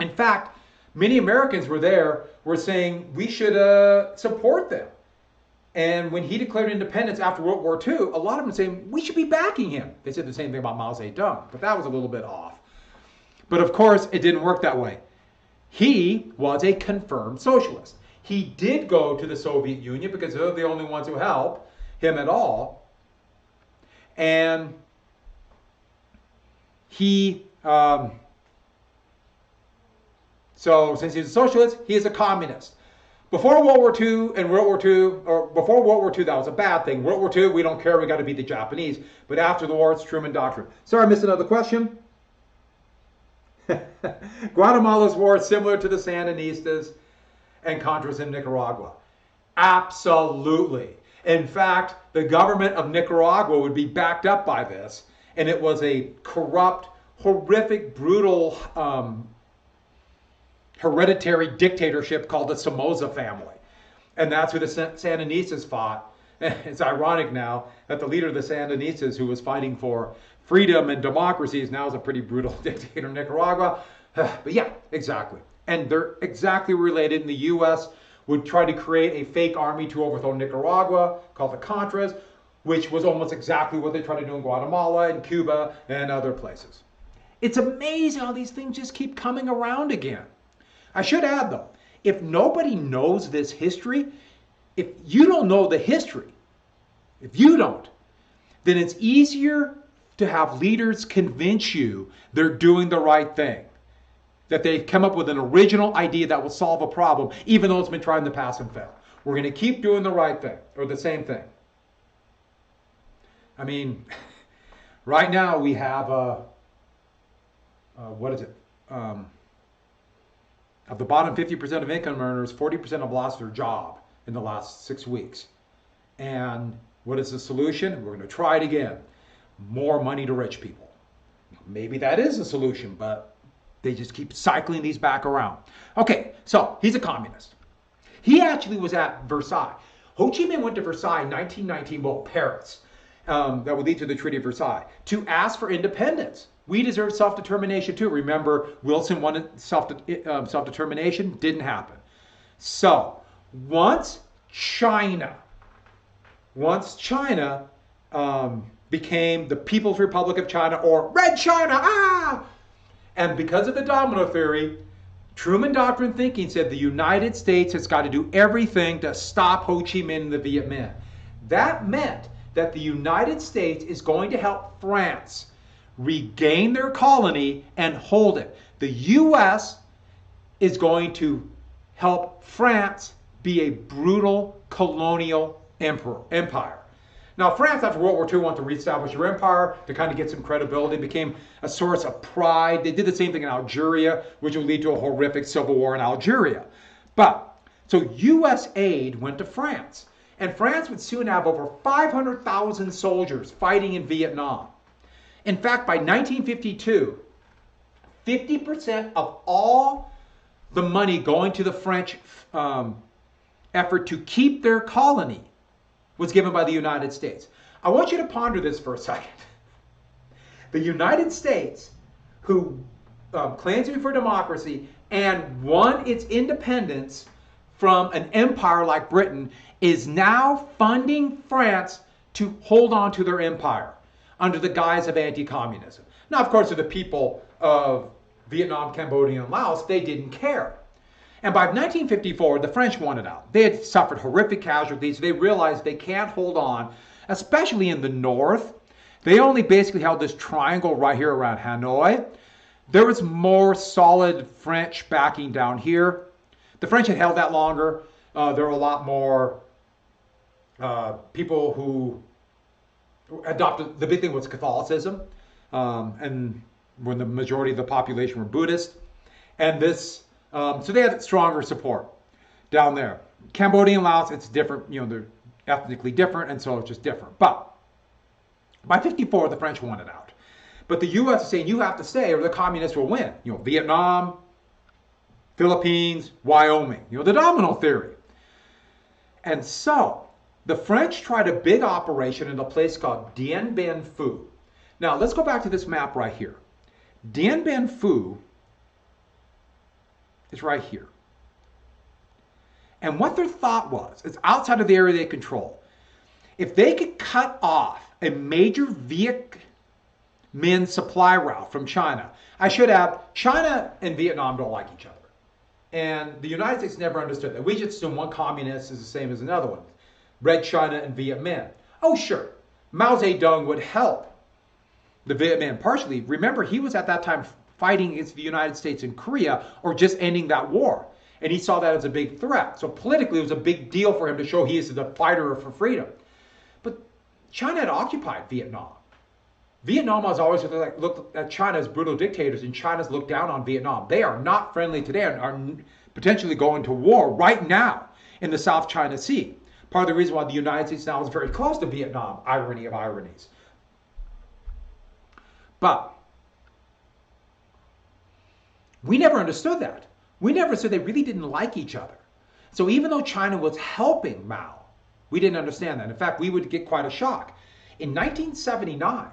In fact, many Americans were saying we should support them. And when he declared independence after World War II, a lot of them were saying we should be backing him. They said the same thing about Mao Zedong, but that was a little bit off. But of course, it didn't work that way. He was a confirmed socialist. He did go to the Soviet Union because they're the only ones who helped him at all. And he, so since he's a socialist, he is a communist. Before World War II and World War II, or before World War II, that was a bad thing. World War II, we don't care, we got to beat the Japanese. But after the war, it's Truman Doctrine. Sorry, I missed another question. Guatemala's war is similar to the Sandinistas and Contras in Nicaragua. Absolutely. In fact, the government of Nicaragua would be backed up by this, and it was a corrupt, horrific, brutal, hereditary dictatorship called the Somoza family. And that's who the Sandinistas fought. It's ironic now that the leader of the Sandinistas, who was fighting for freedom and democracy, is now a pretty brutal dictator in Nicaragua. But yeah, exactly. And they're exactly related. In the U.S. would try to create a fake army to overthrow Nicaragua called the Contras, which was almost exactly what they tried to do in Guatemala and Cuba and other places. It's amazing how these things just keep coming around again. I should add, though, if nobody knows this history, if you don't know the history, if you don't, then it's easier to have leaders convince you they're doing the right thing, that they've come up with an original idea that will solve a problem, even though it's been tried in the past and failed. We're going to keep doing the right thing, or the same thing. I mean, right now we have, what is it? Of the bottom 50% of income earners, 40% have lost their job in the last 6 weeks. And what is the solution? We're going to try it again. More money to rich people. Maybe that is the solution, but they just keep cycling these back around. Okay, so he's a communist. He actually was at Versailles. Ho Chi Minh went to Versailles in 1919, well, Paris, that would lead to the Treaty of Versailles, to ask for independence. We deserve self-determination too. Remember, Wilson wanted self-determination, didn't happen. So, once China became the People's Republic of China, or Red China, and because of the domino theory, Truman Doctrine thinking said the United States has got to do everything to stop Ho Chi Minh and the Viet Minh. That meant that the United States is going to help France regain their colony and hold it. The U.S. is going to help France be a brutal colonial empire. Now, France, after World War II, wanted to reestablish their empire to kind of get some credibility. It became a source of pride. They did the same thing in Algeria, which would lead to a horrific civil war in Algeria. But, so U.S. aid went to France. And France would soon have over 500,000 soldiers fighting in Vietnam. In fact, by 1952, 50% of all the money going to the French effort to keep their colony was given by the United States. I want you to ponder this for a second. The United States, who claims to be for democracy and won its independence from an empire like Britain, is now funding France to hold on to their empire under the guise of anti-communism. Now, of course, to the people of Vietnam, Cambodia, and Laos, they didn't care. And by 1954, the French wanted out. They had suffered horrific casualties. They realized they can't hold on, especially in the north. They only basically held this triangle right here around Hanoi. There was more solid French backing down here. The French had held that longer. There were a lot more people who adopted, the big thing was Catholicism, and when the majority of the population were Buddhist. And this, so they had stronger support down there. Cambodia and Laos, it's different, they're ethnically different, and so it's just different. But by 54, the French wanted out. But the U.S. is saying, you have to stay or the communists will win. Vietnam, Philippines, Wyoming, the domino theory. And so the French tried a big operation in a place called Dien Bien Phu. Now, let's go back to this map right here. Dien Bien Phu is right here. And what their thought was, it's outside of the area they control. If they could cut off a major Viet Minh supply route from China, I should add, China and Vietnam don't like each other. And the United States never understood that. We just assume one communist is the same as another one. Red China and Viet Minh. Oh, sure. Mao Zedong would help the Viet Minh partially. Remember, he was at that time fighting against the United States in Korea, or just ending that war. And he saw that as a big threat. So politically, it was a big deal for him to show he is the fighter for freedom. But China had occupied Vietnam. Vietnam has always looked at China as brutal dictators, and China's looked down on Vietnam. They are not friendly today and are potentially going to war right now. in the South China Sea. Part of the reason why the United States now is very close to Vietnam, irony of ironies. But we never understood that. We never understood they really didn't like each other. So even though China was helping Mao, we didn't understand that. In fact, we would get quite a shock. In 1979,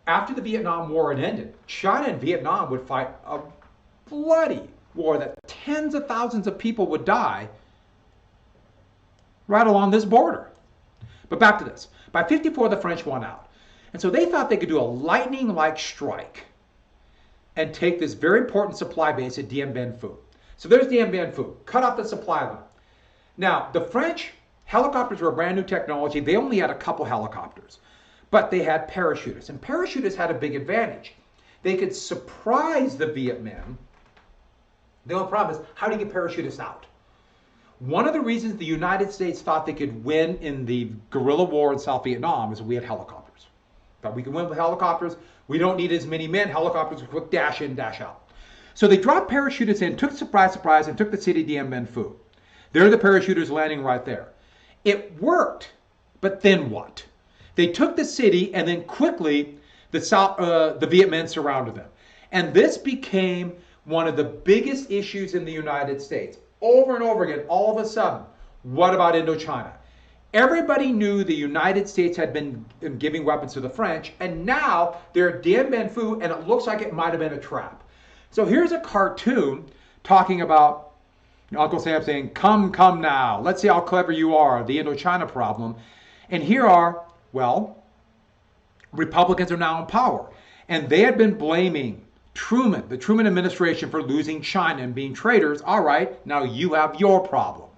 after the Vietnam War had ended, China and Vietnam would fight a bloody war that tens of thousands of people would die right along this border. But back to this. By 54, the French won out. And so they thought they could do a lightning-like strike and take this very important supply base at Dien Bien Phu. So there's Dien Bien Phu, cut off the supply line. Now, the French helicopters were a brand new technology. They only had a couple helicopters, but they had parachutists. And parachutists had a big advantage. They could surprise the Viet Minh. The only problem is, how do you get parachutists out? One of the reasons the United States thought they could win in the guerrilla war in South Vietnam is we had helicopters. But we can win with helicopters. We don't need as many men. Helicopters are quick dash in, dash out. So they dropped parachutists in, took surprise, and took the city of Dien Bien Phu. There are the parachutists landing right there. It worked, but then what? They took the city, and then quickly the Viet Minh surrounded them. And this became one of the biggest issues in the United States. Over and over again, all of a sudden, what about Indochina? Everybody knew the United States had been giving weapons to the French, and now they're at Dien Bien Phu, and it looks like it might have been a trap. So here's a cartoon talking about Uncle Sam saying, come, come now, let's see how clever you are, the Indochina problem. And here are, well, Republicans are now in power, and they had been blaming Truman, the Truman administration, for losing China and being traitors. All right, now you have your problem.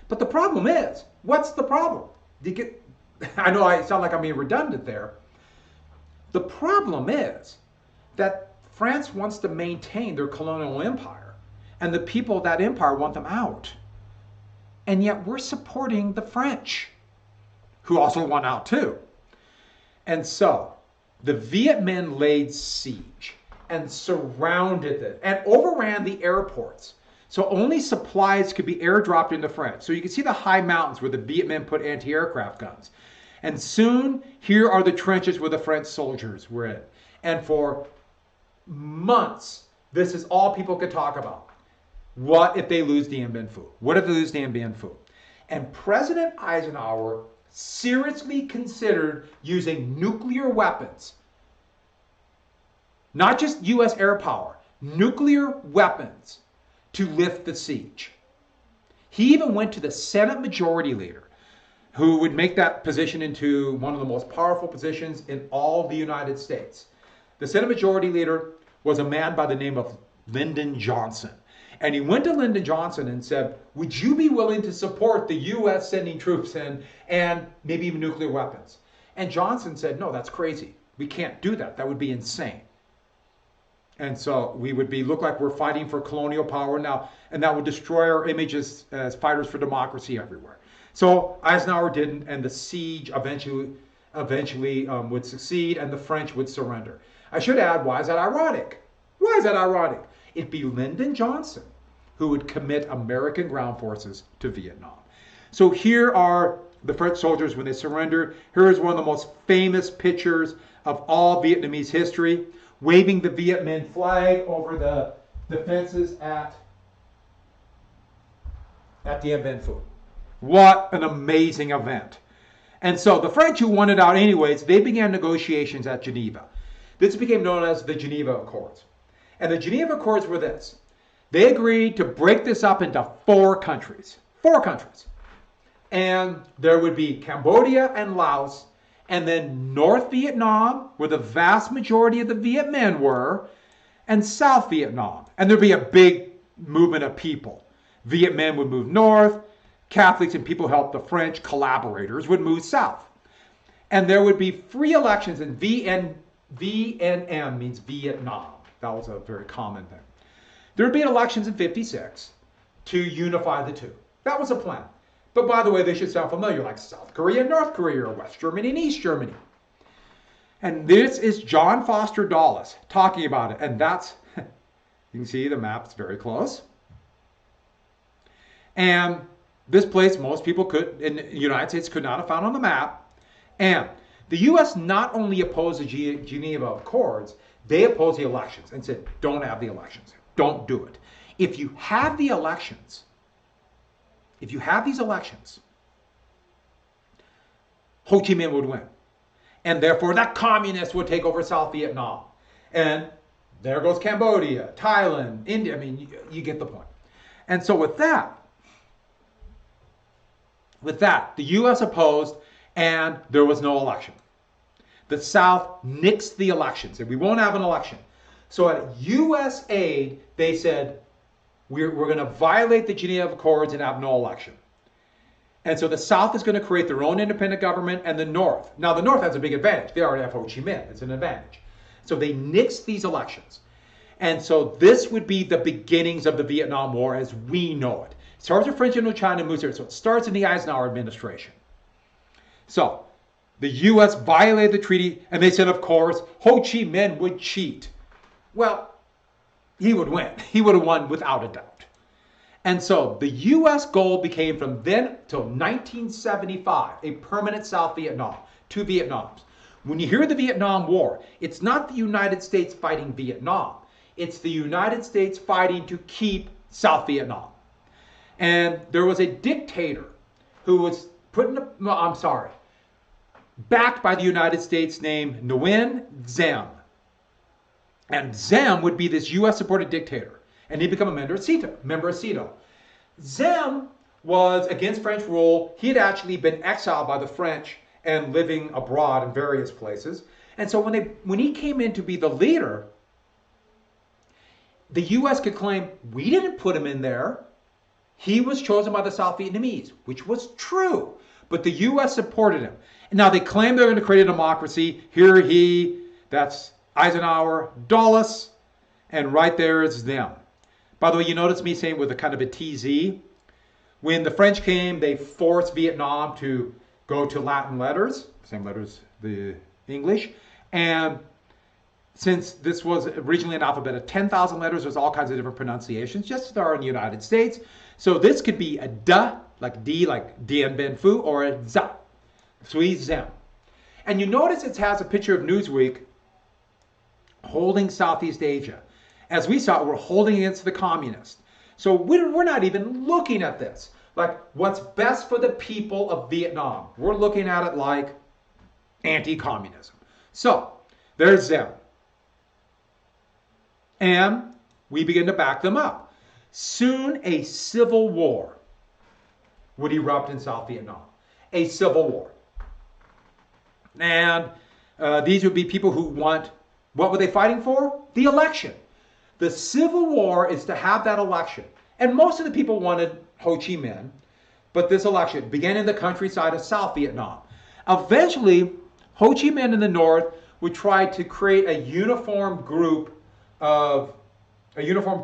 But the problem is, what's the problem? I know I sound like I'm being redundant there. The problem is that France wants to maintain their colonial empire, and the people of that empire want them out. And yet we're supporting the French, who also want out too. And so the Viet Minh laid siege and surrounded it and overran the airports. So only supplies could be airdropped into France. So you can see the high mountains where the Viet Minh put anti-aircraft guns. And soon, here are the trenches where the French soldiers were in. And for months, this is all people could talk about. What if they lose Dien Bien Phu? What if they lose Dien Bien Phu? And President Eisenhower seriously considered using nuclear weapons, not just U.S. air power, nuclear weapons to lift the siege. He even went to the Senate Majority Leader, who would make that position into one of the most powerful positions in all the United States. The Senate Majority Leader was a man by the name of Lyndon Johnson. And he went to Lyndon Johnson and said, would you be willing to support the U.S. sending troops in and maybe even nuclear weapons? And Johnson said, no, that's crazy. We can't do that. That would be insane. And so we would look like we're fighting for colonial power now, and that would destroy our image as fighters for democracy everywhere. So Eisenhower didn't, and the siege eventually would succeed, and the French would surrender. I should add, why is that ironic? Why is that ironic? It'd be Lyndon Johnson who would commit American ground forces to Vietnam. So here are the French soldiers when they surrender. Here is one of the most famous pictures of all Vietnamese history, waving the Viet Minh flag over the fences at Dien Bien Phu. What an amazing event. And so the French, who wanted out anyways, they began negotiations at Geneva. This became known as the Geneva Accords. And the Geneva Accords were this. They agreed to break this up into 4 countries. 4 countries. And there would be Cambodia and Laos, and then North Vietnam, where the vast majority of the Viet Minh were, and South Vietnam. And there'd be a big movement of people. Viet Minh would move north, Catholics and people who helped the French collaborators would move south. And there would be free elections, and VNM means Vietnam. That was a very common thing. There would be elections in 56 to unify the two. That was a plan. But by the way, they should sound familiar, like South Korea and North Korea, or West Germany and East Germany. And this is John Foster Dulles talking about it. And that's, you can see the map's very close. And This place most people in the United States could not have found on the map. And the U.S. not only opposed the Geneva Accords, they opposed the elections and said, don't have the elections. Don't do it. If you have the elections, if you have these elections, Ho Chi Minh would win. And therefore, that communist would take over South Vietnam. And there goes Cambodia, Thailand, India. I mean, you get the point. And so with that, the U.S. opposed, and there was no election. The South nixed the election, said we won't have an election. So at U.S. aid, they said, we're going to violate the Geneva Accords and have no election. And so the South is going to create their own independent government, and the North. Now, the North has a big advantage. They already have Ho Chi Minh. It's an advantage. So they nixed these elections. And so this would be the beginnings of the Vietnam War as we know it. It starts with French Indochina and moves here. So it starts in the Eisenhower administration. So the U.S. violated the treaty, and they said, of course, Ho Chi Minh would cheat. Well, he would win. He would have won without a doubt. And so the U.S. goal became from then till 1975 a permanent South Vietnam, 2 Vietnams. When you hear the Vietnam War, it's not the United States fighting Vietnam. It's the United States fighting to keep South Vietnam. And there was a dictator who was backed by the United States named Nguyen Diem. And Diem would be this U.S.-supported dictator. And he'd become a member of CETO. Diem was against French rule. He had actually been exiled by the French and living abroad in various places. And so when he came in to be the leader, the U.S. could claim, we didn't put him in there. He was chosen by the South Vietnamese, which was true. But the U.S. supported him. And now they claim they're going to create a democracy. That's Eisenhower, Dulles, and right there is them. By the way, you notice me saying with a kind of a TZ. When the French came, they forced Vietnam to go to Latin letters, same letters, the English. And since this was originally an alphabet of 10,000 letters, there's all kinds of different pronunciations, just as there are in the United States. So this could be a D, like D, like Dien Bien Phu, or a Z, Sui Zem. And you notice it has a picture of Newsweek holding Southeast Asia. As we saw, we're holding against the communists. So we're not even looking at this like what's best for the people of Vietnam. We're looking at it like anti-communism. So there's them. And we begin to back them up. Soon a civil war would erupt in South Vietnam. A civil war. And these would be people who want, what were they fighting for? The election. The Civil War is to have that election. And most of the people wanted Ho Chi Minh, but this election began in the countryside of South Vietnam. Eventually, Ho Chi Minh in the north would try to create a uniform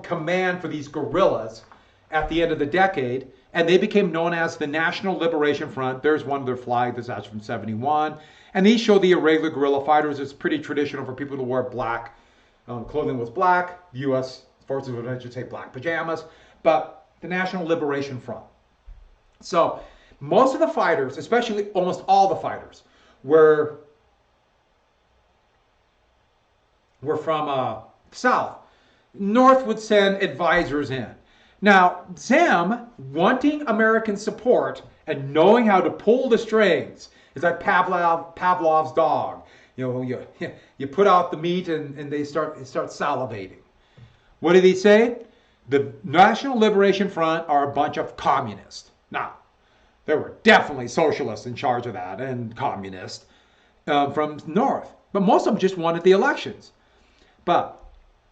command for these guerrillas at the end of the decade, and they became known as the National Liberation Front. There's one of their flag that's actually from 71. And these show the irregular guerrilla fighters. It's pretty traditional for people to wear black. Clothing was black. The U.S. forces would eventually say black pajamas. But the National Liberation Front. So most of the fighters, especially almost all the fighters, were from South. North would send advisors in. Now, Diem, wanting American support and knowing how to pull the strings, is like Pavlov's dog. You put out the meat and they start salivating. What did he say? The National Liberation Front are a bunch of communists. Now, there were definitely socialists in charge of that and communists from North. But most of them just wanted the elections. But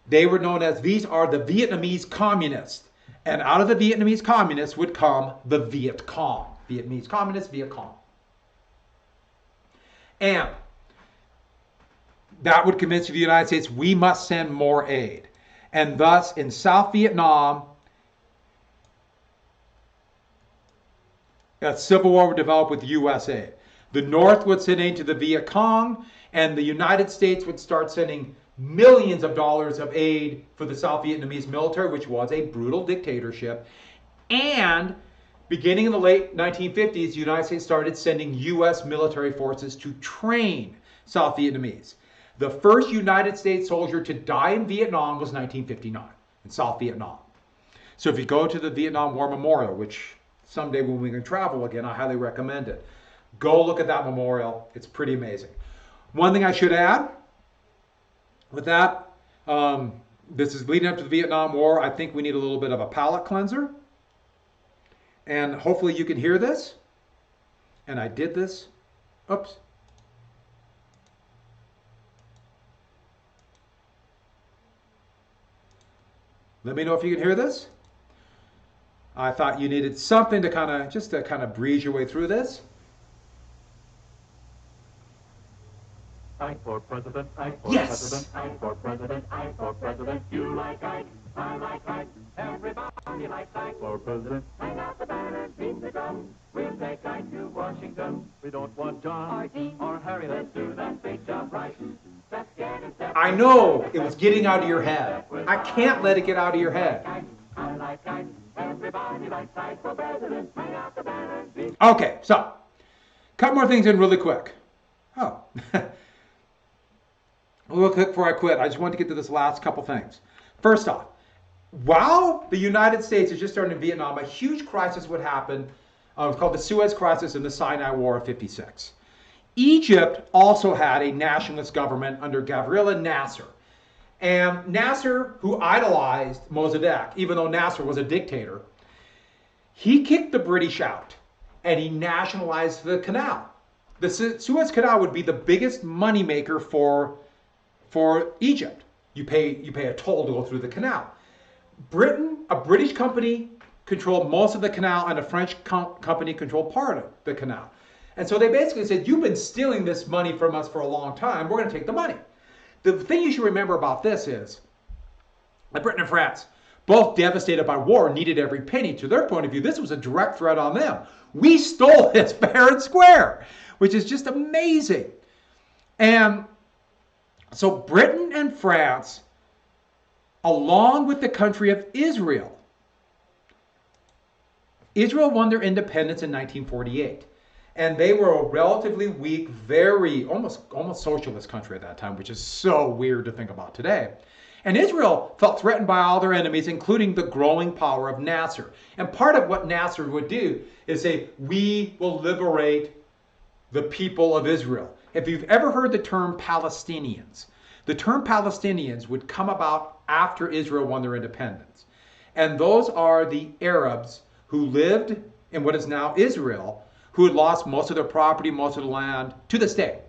they were known as, these are the Vietnamese communists. And out of the Vietnamese communists would come the Viet Cong. Vietnamese communists, Viet Cong. And that would convince the United States we must send more aid. And thus, in South Vietnam, a civil war would develop with U.S. aid. The North would send aid to the Viet Cong, and the United States would start sending millions of dollars of aid for the South Vietnamese military, which was a brutal dictatorship. And beginning in the late 1950s, the United States started sending U.S. military forces to train South Vietnamese. The first United States soldier to die in Vietnam was 1959 in South Vietnam. So if you go to the Vietnam War Memorial, which someday when we can travel again, I highly recommend it. Go look at that memorial. It's pretty amazing. One thing I should add with that, this is leading up to the Vietnam War. I think we need a little bit of a palate cleanser. And hopefully you can hear this. And I did this. Oops. Let me know if you can hear this. I thought you needed something to kind of breeze your way through this. I for president, I for Yes. president, I for president, I for president. You like Ike, I like Ike, everybody likes Ike for president. Hang out the banners, beat the drum, we'll take Ike to Washington. We don't want John or Harry, let's do that big job right. I know it was getting out of your head. I can't let it get out of your head. I like Ike, everybody likes Ike for president. Hang out the banners, beat. Okay, so a couple more things in really quick. Oh. Real quick before I quit, I just wanted to get to this last couple things. First off, while the United States is just starting in Vietnam, a huge crisis would happen. It's called the Suez Crisis and the Sinai War of '56. Egypt also had a nationalist government under Gavril Nasser. And Nasser, who idolized Mossadegh, even though Nasser was a dictator, he kicked the British out and he nationalized the canal. The Suez Canal would be the biggest moneymaker for Egypt. You pay a toll to go through the canal. Britain, a British company, controlled most of the canal, and a French company controlled part of the canal. And so they basically said, you've been stealing this money from us for a long time, we're going to take the money. The thing you should remember about this is that Britain and France, both devastated by war, needed every penny. To their point of view, this was a direct threat on them. We stole this fair and square, which is just amazing. And so Britain and France, along with the country of Israel, Israel won their independence in 1948. And they were a relatively weak, very almost socialist country at that time, which is so weird to think about today. And Israel felt threatened by all their enemies, including the growing power of Nasser. And part of what Nasser would do is say, we will liberate the people of Israel. If you've ever heard the term Palestinians, the term Palestinians would come about after Israel won their independence. And those are the Arabs who lived in what is now Israel, who had lost most of their property, most of the land, to this day.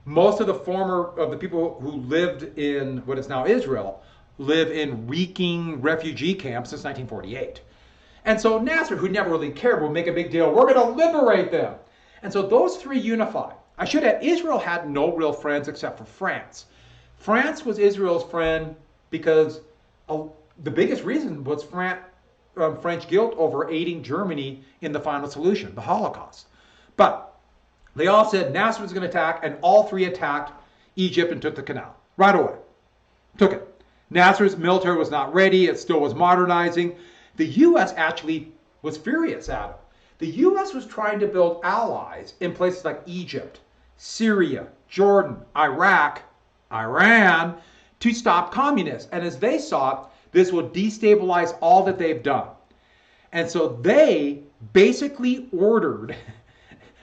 Most of the people who lived in what is now Israel live in reeking refugee camps since 1948. And so Nasser, who never really cared, would make a big deal. We're going to liberate them. And so those three unified. I should add, Israel had no real friends except for France. France was Israel's friend because the biggest reason was French guilt over aiding Germany in the final solution, the Holocaust. But they all said Nasser was going to attack, and all three attacked Egypt and took the canal right away. Took it. Nasser's military was not ready. It still was modernizing. The U.S. actually was furious at it. The U.S. was trying to build allies in places like Egypt, Syria, Jordan, Iraq, Iran, to stop communists. And as they saw it, this will destabilize all that they've done. And so they basically ordered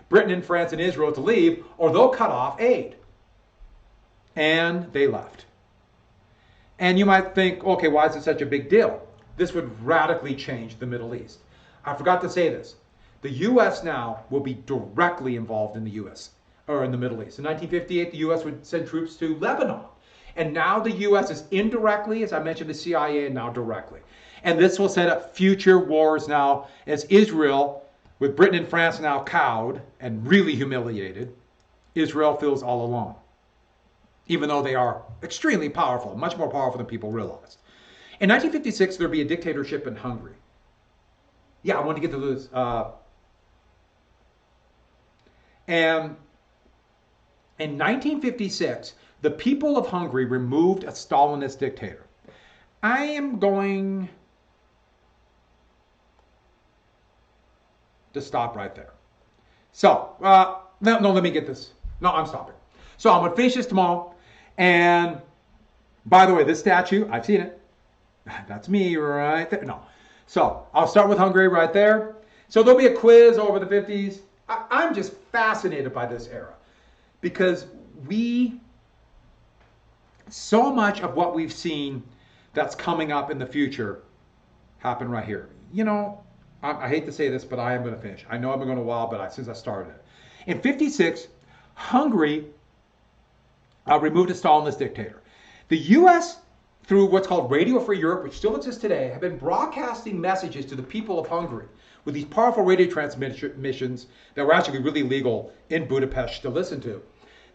Britain and France and Israel to leave, or they'll cut off aid. And they left. And you might think, okay, why is it such a big deal? This would radically change the Middle East. I forgot to say this. The U.S. now will be directly involved in the U.S. or in the Middle East. In 1958, the U.S. would send troops to Lebanon. And now the U.S. is indirectly, as I mentioned, the CIA, and now directly. And this will set up future wars now as Israel, with Britain and France now cowed and really humiliated, Israel feels all alone. Even though they are extremely powerful, much more powerful than people realized. In 1956, there'll be a dictatorship in Hungary. Yeah, I want to get to this. And in 1956, the people of Hungary removed a Stalinist dictator. I am going to stop right there. So, no, let me get this. No, I'm stopping. So I'm going to finish this tomorrow. And by the way, this statue, I've seen it. That's me right there. No. So I'll start with Hungary right there. So there'll be a quiz over the 50s. I'm just fascinated by this era because so much of what we've seen that's coming up in the future happened right here. You know, I hate to say this, but I am going to finish. I know I've been going a while, but since I started it. In 56, Hungary removed a Stalinist dictator. The U.S., through what's called Radio Free Europe, which still exists today, have been broadcasting messages to the people of Hungary with these powerful radio transmissions that were actually really legal in Budapest to listen to,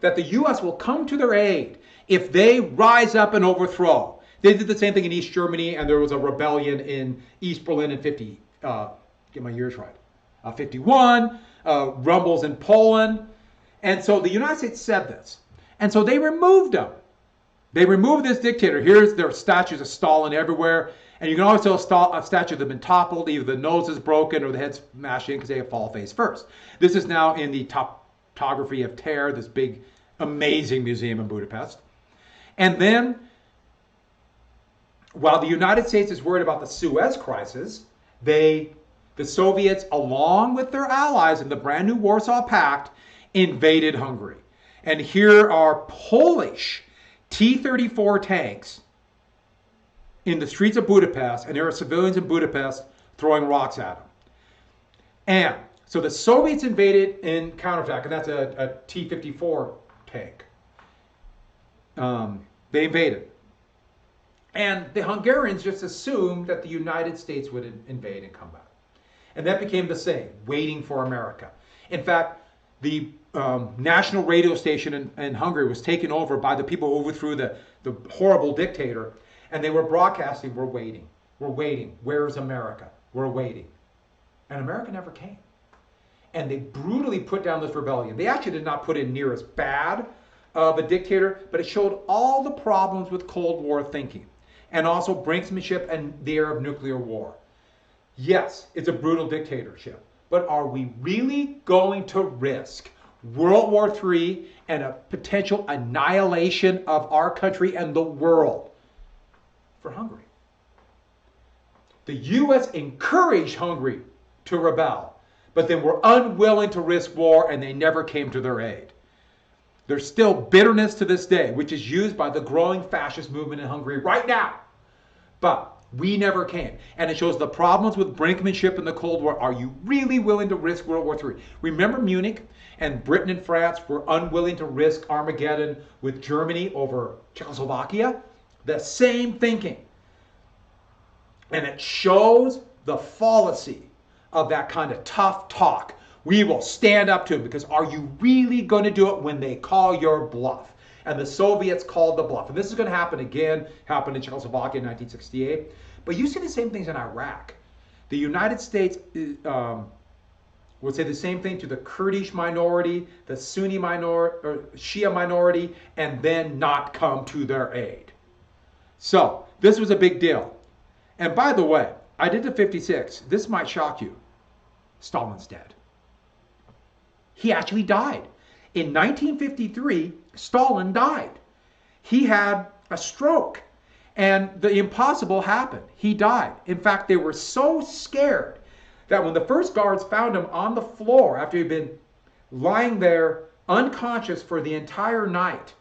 that the U.S. will come to their aid if they rise up and overthrow. They did the same thing in East Germany, and there was a rebellion in East Berlin in get my years right, 51, rumbles in Poland. And so the United States said this. And so they removed him. They removed this dictator. Here's their statues of Stalin everywhere. And you can always tell a statue that's been toppled, either the nose is broken or the head's smashed in because they have fall face first. This is now in the topography of Ter, this big, amazing museum in Budapest. And then, while the United States is worried about the Suez crisis, the Soviets, along with their allies in the brand new Warsaw Pact, invaded Hungary. And here are Polish T-34 tanks in the streets of Budapest, and there are civilians in Budapest throwing rocks at them. And so the Soviets invaded in counterattack, and that's a T-54 tank. They invaded. And the Hungarians just assumed that the United States would invade and come back. And that became the same, waiting for America. In fact, the national radio station in Hungary was taken over by the people who overthrew the horrible dictator, and they were broadcasting, we're waiting, where's America? We're waiting. And America never came. And they brutally put down this rebellion. They actually did not put in near as bad of a dictator, but it showed all the problems with Cold War thinking, and also brinksmanship and the era of nuclear war. Yes, it's a brutal dictatorship, but are we really going to risk World War III and a potential annihilation of our country and the world for Hungary? The U.S. encouraged Hungary to rebel, but then were unwilling to risk war, and they never came to their aid. There's still bitterness to this day, which is used by the growing fascist movement in Hungary right now. But we never came. And it shows the problems with brinkmanship in the Cold War. Are you really willing to risk World War III? Remember Munich? And Britain and France were unwilling to risk Armageddon with Germany over Czechoslovakia? The same thinking. And it shows the fallacy of that kind of tough talk. We will stand up to them, because are you really going to do it when they call your bluff? And the Soviets called the bluff. And this is going to happen again, happened in Czechoslovakia in 1968. But you see the same things in Iraq. The United States would say the same thing to the Kurdish minority, the Sunni minority, or Shia minority, and then not come to their aid. So this was a big deal. And by the way, I did the 56. This might shock you. Stalin's dead. He actually died. In 1953, Stalin died. He had a stroke, and the impossible happened. He died. In fact, they were so scared that when the first guards found him on the floor after he'd been lying there unconscious for the entire night,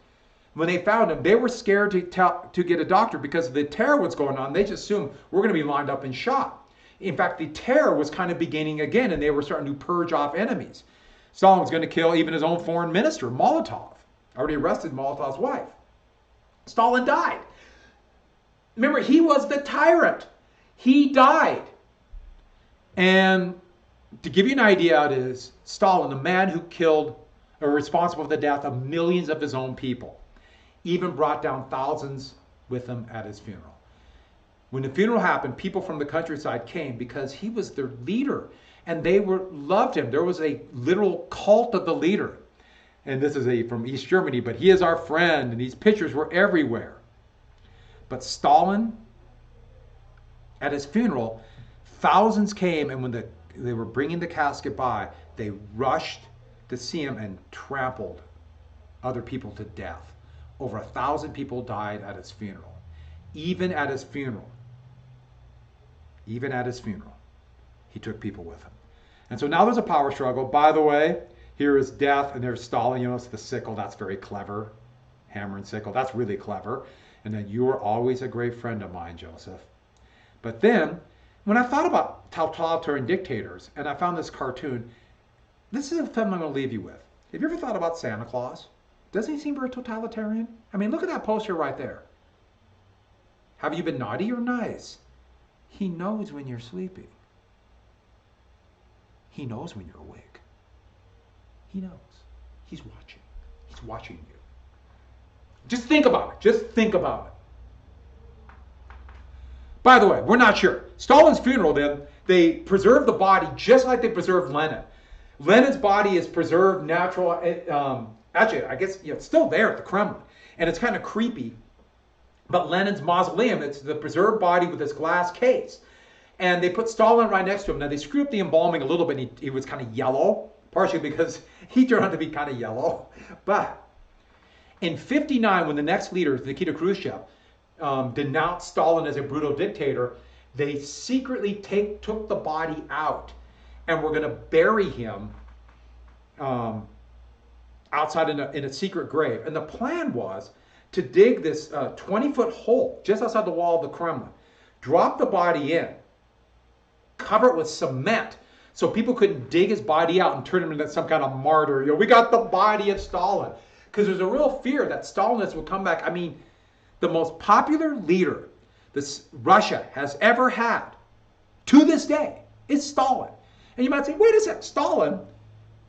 when they found him, they were scared to get a doctor because the terror was going on. They just assumed we're going to be lined up and shot. In fact, the terror was kind of beginning again, and they were starting to purge off enemies. Stalin was going to kill even his own foreign minister, Molotov. Already arrested Molotov's wife. Stalin died. Remember, he was the tyrant. He died. And to give you an idea, it is Stalin, the man who killed or responsible for the death of millions of his own people, even brought down thousands with him at his funeral. When the funeral happened, people from the countryside came because he was their leader, and they loved him. There was a literal cult of the leader. And this is from East Germany, but he is our friend, and these pictures were everywhere. But Stalin, at his funeral, thousands came, and when the they were bringing the casket by, they rushed to see him and trampled other people to death. Over 1,000 people died at his funeral. Even at his funeral, he took people with him. And so now there's a power struggle. By the way, here is death, and there's Stalin. You notice the sickle. That's very clever. Hammer and sickle. That's really clever. And then you were always a great friend of mine, Joseph. But then, when I thought about totalitarian dictators, and I found this cartoon, this is a film I'm going to leave you with. Have you ever thought about Santa Claus? Doesn't he seem very totalitarian? I mean, look at that poster right there. Have you been naughty or nice? He knows when you're sleeping. He knows when you're awake. He knows. He's watching. He's watching you. Just think about it. Just think about it. By the way, we're not sure. Stalin's funeral, then, they preserved the body just like they preserved Lenin. Lenin's body is preserved natural. Actually, I guess it's still there at the Kremlin. And it's kind of creepy. But Lenin's mausoleum, it's the preserved body with this glass case. And they put Stalin right next to him. Now, they screwed up the embalming a little bit. And he was kind of yellow, partially because he turned out to be kind of yellow. But in '59, when the next leader, Nikita Khrushchev, denounced Stalin as a brutal dictator, they secretly took the body out and were going to bury him outside in a secret grave. And the plan was to dig this 20-foot hole just outside the wall of the Kremlin, drop the body in, cover it with cement so people couldn't dig his body out and turn him into some kind of martyr. We got the body of Stalin. Because there's a real fear that Stalinists will come back. I mean, the most popular leader Russia has ever had to this day is Stalin. And you might say, wait a sec, Stalin?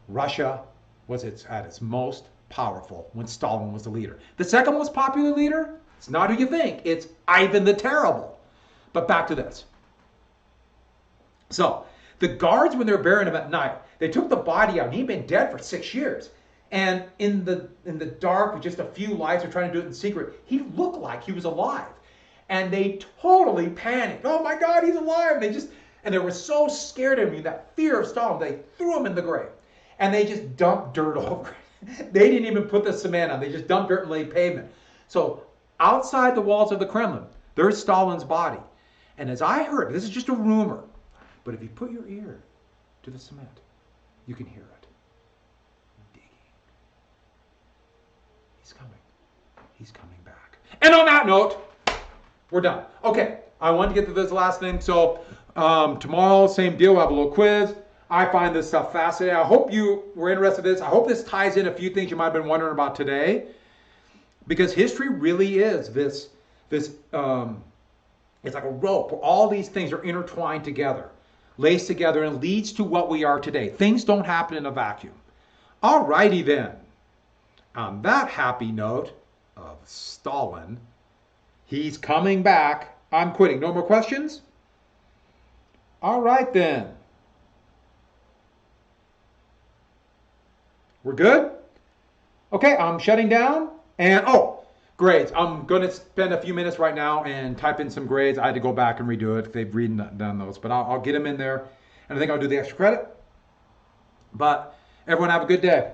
Russia was at its most powerful when Stalin was the leader. The second most popular leader, it's not who you think. It's Ivan the Terrible. But back to this. So, the guards, when they were burying him at night, they took the body out. And he'd been dead for 6 years. And in the dark, with just a few lights, they're trying to do it in secret, he looked like he was alive. And they totally panicked. Oh my God, he's alive. And they were so scared of him, that fear of Stalin, they threw him in the grave. And they just dumped dirt over it. They didn't even put the cement on. They just dumped dirt and laid pavement. So outside the walls of the Kremlin, there's Stalin's body. And as I heard, this is just a rumor, but if you put your ear to the cement, you can hear it. Digging. He's coming. He's coming back. And on that note, we're done. Okay, I wanted to get to this last thing. So tomorrow, same deal. We'll have a little quiz. I find this stuff fascinating. I hope you were interested in this. I hope this ties in a few things you might have been wondering about today. Because history really is this it's like a rope where all these things are intertwined together, laced together, and leads to what we are today. Things don't happen in a vacuum. All righty then. On that happy note of Stalin, he's coming back. I'm quitting. No more questions? All right then. We're good? Okay, I'm shutting down. And, grades. I'm going to spend a few minutes right now and type in some grades. I had to go back and redo it. They've done those. But I'll get them in there. And I think I'll do the extra credit. But everyone have a good day.